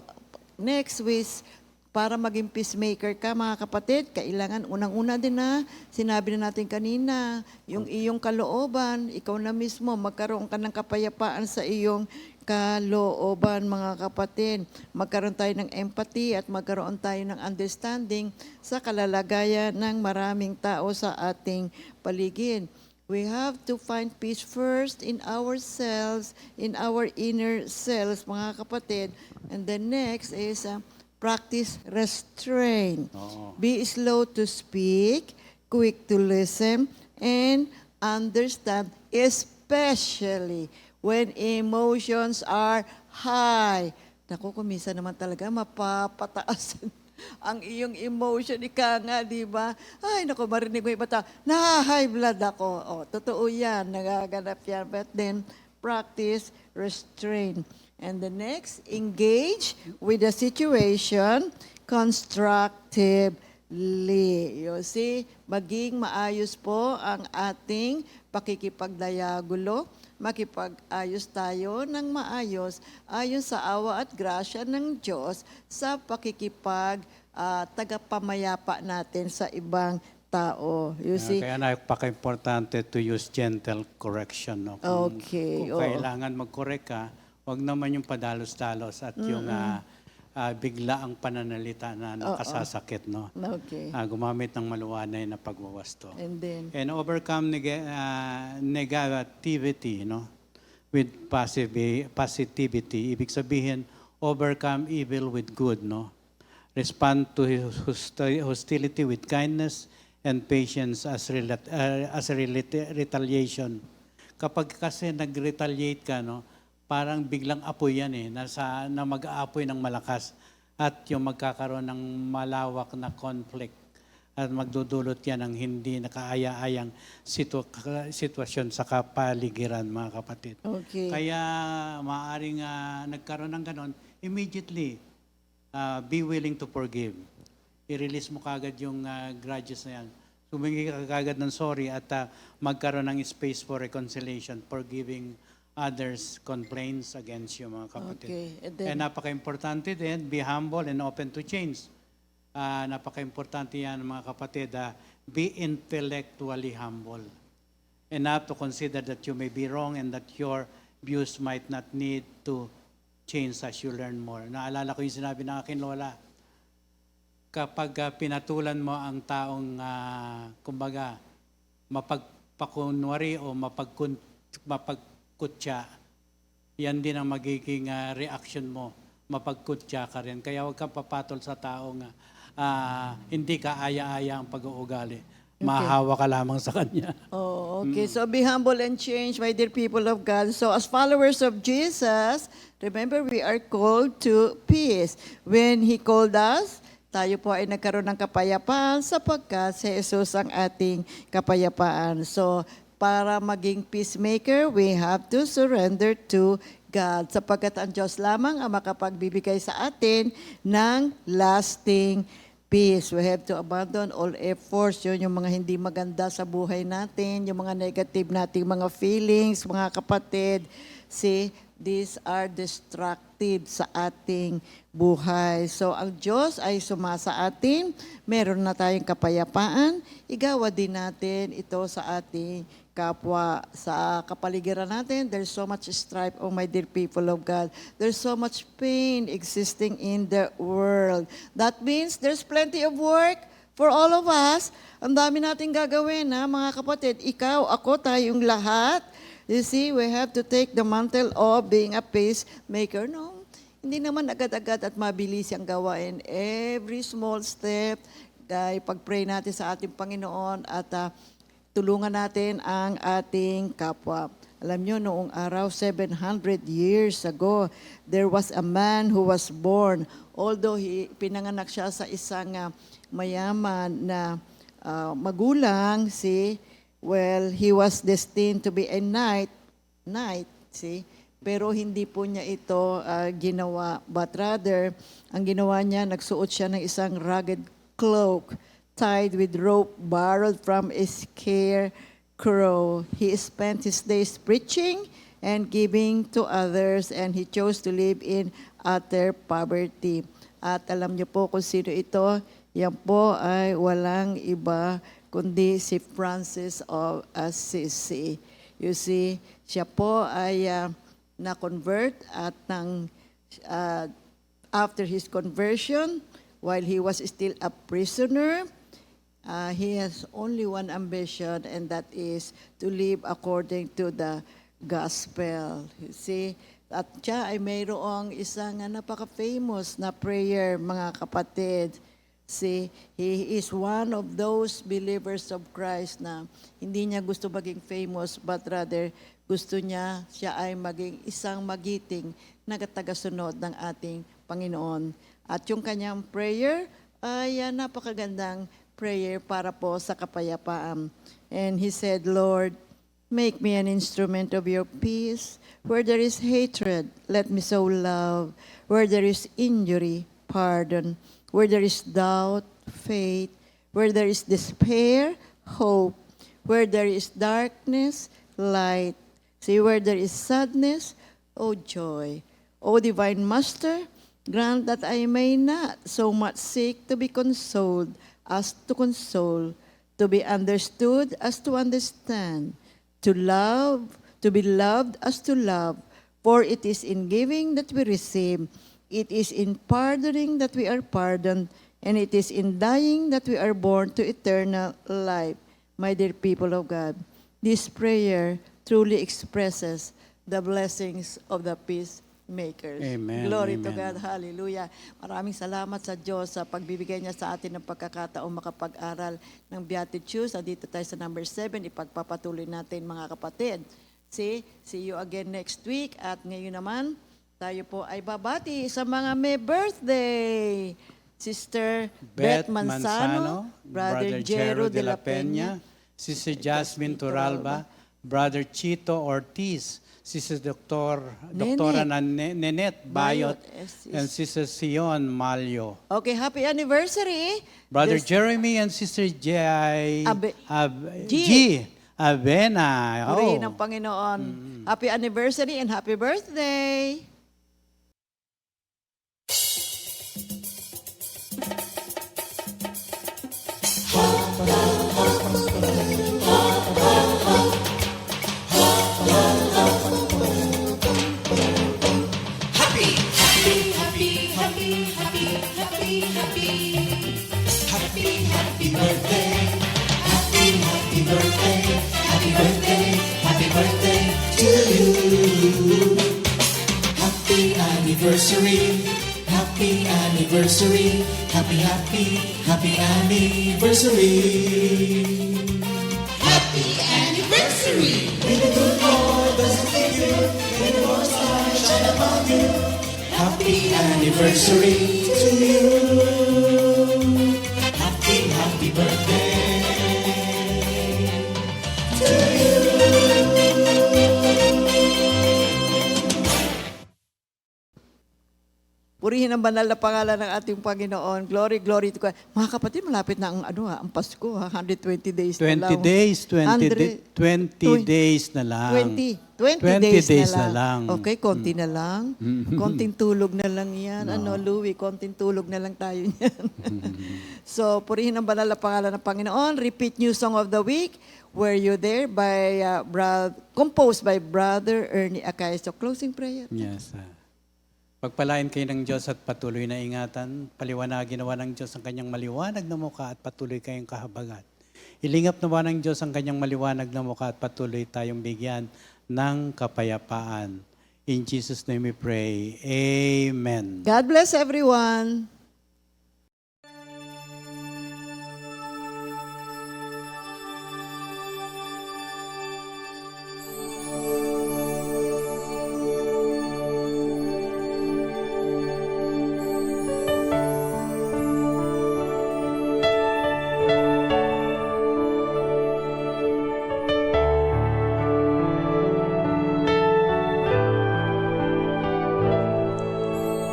next is, para maging peacemaker ka, mga kapatid, kailangan unang-una din sinabi na natin kanina, yung iyong kalooban, ikaw na mismo, magkaroon ka ng kapayapaan sa iyong kalooban, mga kapatid. Magkaroon tayo ng empathy at magkaroon tayo ng understanding sa kalalagayan ng maraming tao sa ating paligid. We have to find peace first in ourselves, in our inner selves, mga kapatid. And then next is practice restraint. Be slow to speak, quick to listen, and understand, especially when emotions are high. Naku, kuminsan naman talaga mapapataas ang iyong emotion, ika nga, di ba? Ay, naku, marinig mo iba tao, na-high blood ako. Totoo yan, nagaganap yan. But then, practice restraint. And the next, engage with the situation constructively. You see, maging maayos po ang ating pakikipagdayagulo, makipag-ayos tayo ng maayos ayon sa awa at grasya ng Diyos sa tagapamayapa natin sa ibang tao. You see? Kaya napaka-importante to use gentle correction. No? Kung kailangan mag-correct ka, wag naman yung padalos-dalos at yung bigla ang pananalita na nakasasakit. No? Okay. Gumamit ng maluwanay na pagwawasto. And overcome negativity, no? With positivity. Ibig sabihin, overcome evil with good. No? Respond to hostility with kindness and patience as a retaliation. Kapag kasi nag-retaliate ka, no, parang biglang apoy yan na mag-aapoy ng malakas at yung magkakaroon ng malawak na conflict at magdudulot yan ng hindi nakaaya-ayang sitwasyon sa kapaligiran, mga kapatid. Okay. Kaya maaaring nagkaroon ng ganon, immediately be willing to forgive. I-release mo kagad yung grudges na yan. Humingi ka kagad ng sorry at magkaroon ng space for reconciliation, forgiving others' complaints against you, mga kapatid. Okay. And then, Napaka-importante din, be humble and open to change. Napaka-importante yan, mga kapatid, be intellectually humble. Enough to consider that you may be wrong and that your views might not need to change as you learn more. Naalala ko yung sinabi ng aking lola, kapag pinatulan mo ang taong, kumbaga, mapagpakunwari o mapagkutya, yan din ang magiging reaction mo. Mapagkutya ka rin. Kaya huwag kang papatol sa taong hindi ka aya-aya ang pag-uugali. Mahawa ka lamang sa kanya. oh, okay. So be humble and change, my dear people of God. So as followers of Jesus, remember we are called to peace. When He called us, tayo po ay nagkaroon ng kapayapaan sapagkat si Jesus ang ating kapayapaan. So para maging peacemaker, we have to surrender to God sapagkat ang Diyos lamang ang makapagbibigay sa atin ng lasting peace. We have to abandon all efforts, yun yung mga hindi maganda sa buhay natin, yung mga negative nating mga feelings, mga kapatid. See, these are destructive sa ating buhay. So ang Diyos ay sumasa atin, meron na tayong kapayapaan, igawa din natin ito sa ating kapwa, sa kapaligiran natin. There's so much strife, oh my dear people of God. There's so much pain existing in the world. That means there's plenty of work for all of us. Ang dami nating gagawin, mga kapatid. Ikaw, ako, tayong lahat. You see, we have to take the mantle of being a peacemaker. No, hindi naman agad-agad at mabilis ang gawain. Every small step, pag-pray natin sa ating Panginoon at tulungan natin ang ating kapwa. Alam nyo, noong araw, 700 years ago, there was a man who was born. Although pinanganak siya sa isang mayaman na magulang, he was destined to be a knight, pero hindi po niya ito ginawa. But rather, ang ginawa niya, nagsuot siya ng isang rugged cloak, tied with rope borrowed from a scarecrow. He spent his days preaching and giving to others, and he chose to live in utter poverty. At alam niyo po kung sino ito, yan po ay walang iba kundi si Francis of Assisi. You see, siya po ay na-convert at after his conversion, while he was still a prisoner, he has only one ambition, and that is to live according to the gospel. You see, at siya ay mayroong isang napaka-famous na prayer, mga kapatid. See, he is one of those believers of Christ na hindi niya gusto maging famous, but rather gusto niya siya ay maging isang magiting na tagasunod ng ating Panginoon. At yung kanyang prayer ay napakagandang prayer para po sa kapayapaan. And he said, Lord, make me an instrument of your peace. Where there is hatred, let me sow love. Where there is injury, pardon. Where there is doubt, faith. Where there is despair, hope. Where there is darkness, light. See, where there is sadness, joy. O divine Master, grant that I may not so much seek to be consoled as to console, to be understood as to understand, to love, to be loved as to love. For it is in giving that we receive, it is in pardoning that we are pardoned, and it is in dying that we are born to eternal life. My dear people of God, this prayer truly expresses the blessings of the peace makers. Amen, Glory to amen. God. Hallelujah. Maraming salamat sa Diyos sa pagbibigay niya sa atin ng pagkakataong makapag-aral ng Beatitudes. Andito tayo sa number 7. Ipagpapatuloy natin mga kapatid. See you again next week. At ngayon naman, tayo po ay babati sa mga may birthday. Sister Beth Manzano, Brother Jero de la Peña, Sister Jasmine Turalba, Brother Chito Ortiz, Sister Doktora Nenet Bayot, and Sister Sion Malyo. Okay, happy anniversary. Brother This- Jeremy and Sister G. G. Avena. Purihin ng Panginoon. Happy anniversary and happy birthday. Happy anniversary, happy anniversary, happy, happy, happy anniversary. Happy anniversary! May the good Lord bless you, may the Lord's light shine upon you. Happy anniversary to you. Happy, happy birthday to you. Purihin ang banal na pangalan ng ating Panginoon. Glory, glory to God. Mga kapatid, malapit na ang Pasko, 120 days na 20 lang. days, 20 20 days na lang. 20 days na na lang. lang. Okay, konti na lang. Konting tulog na lang yan. Louie, konting tulog na lang tayo niyan. So, purihin ang banal na pangalan ng Panginoon. Repeat new song of the week. Were You There? By composed by Brother Ernie Acay. So, closing prayer. Yes. Pagpalain kayo ng Diyos at patuloy na ingatan. Paliwanagin nawa ng Diyos ang kanyang maliwanag na mukha at patuloy kayong kahabagat. Ilingap nawa ng Diyos ang kanyang maliwanag na mukha at patuloy tayong bigyan ng kapayapaan. In Jesus' name we pray. Amen. God bless everyone.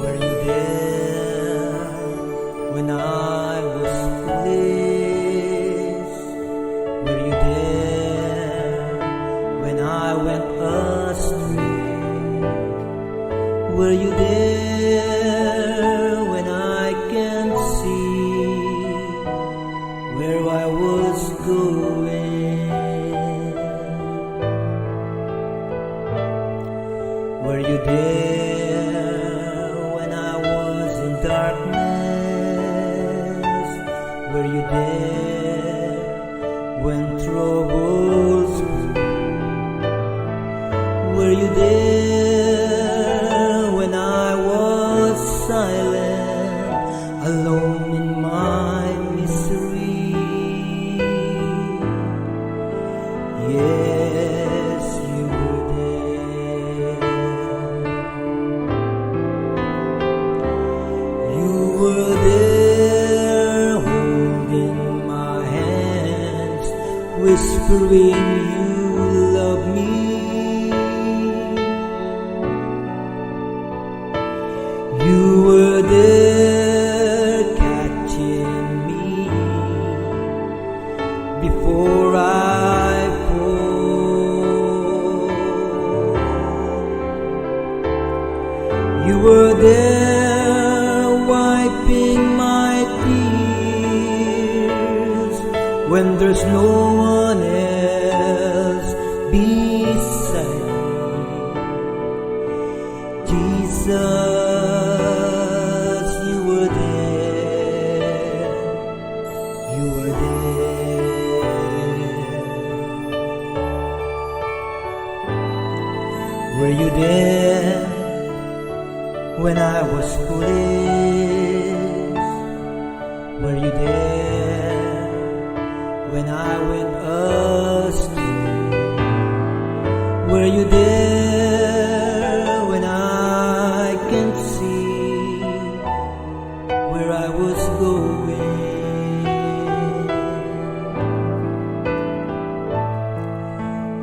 Were you there when I was foolish? Were you there when I went astray? Were you there when I can't see where I was going? Were you there when I was in darkness? Were you there when troubles grew? Were you there when I was silent, alone in my misery? Yes, you were there. You were there holding my hands, whispering you love me. You were there catching me before I fall. You were there wiping my tears when there's no one else beside me. Jesus, you were there. You were there. Were you there when I was foolish? Were you there when I went astray? Were you there when I can't see where I was going?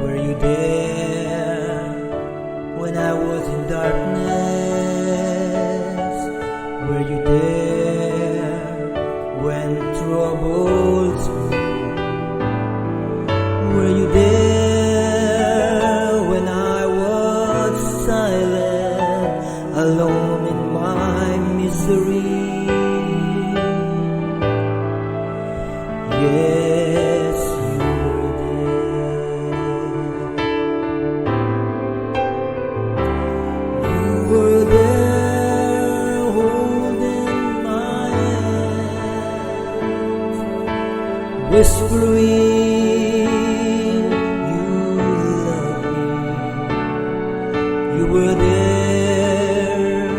Were you there when I was in darkness? Were you there when troubles grew? Were you there when I was silent, alone in my misery? Yes, you were there. You were there holding my hand, whispering you love me. You were there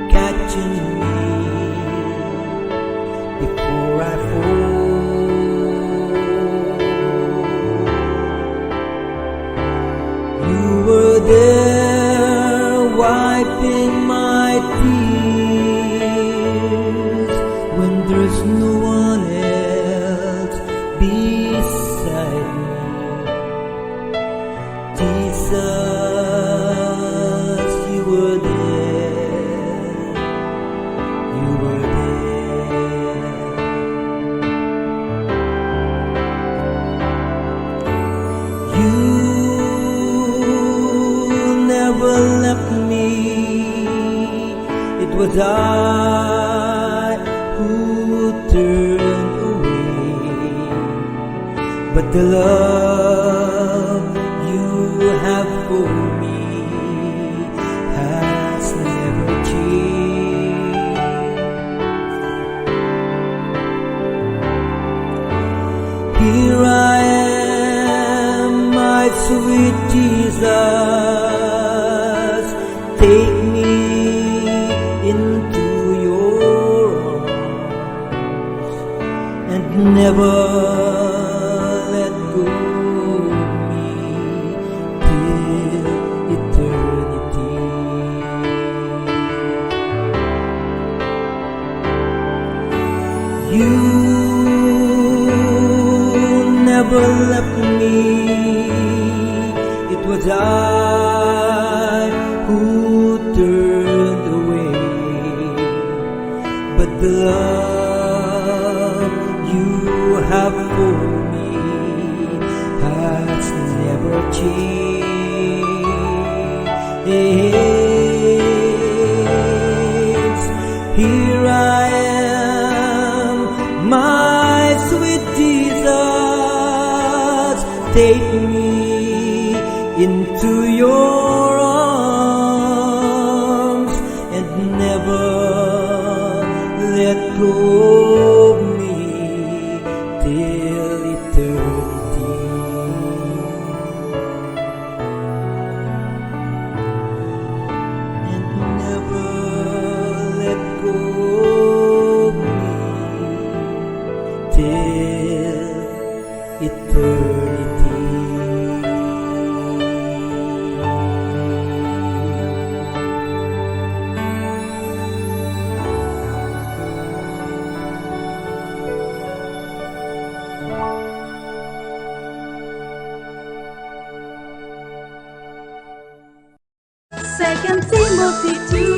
catching me before I fall. You were there wiping my tears when there's no one else beside me. Jesus, you were there. You were there. You never left me. It was I who turned away, but the love you have for me has never changed. Here I am, my sweet Jesus, take me into your arms and never let go of me till eternity. You never left me. It was I who turned away, but the love you have for me has never changed. Here I am, my sweet Jesus, take me into your arms and never let go of me till eternity. And never let go of me till eternity. Second Timothy 2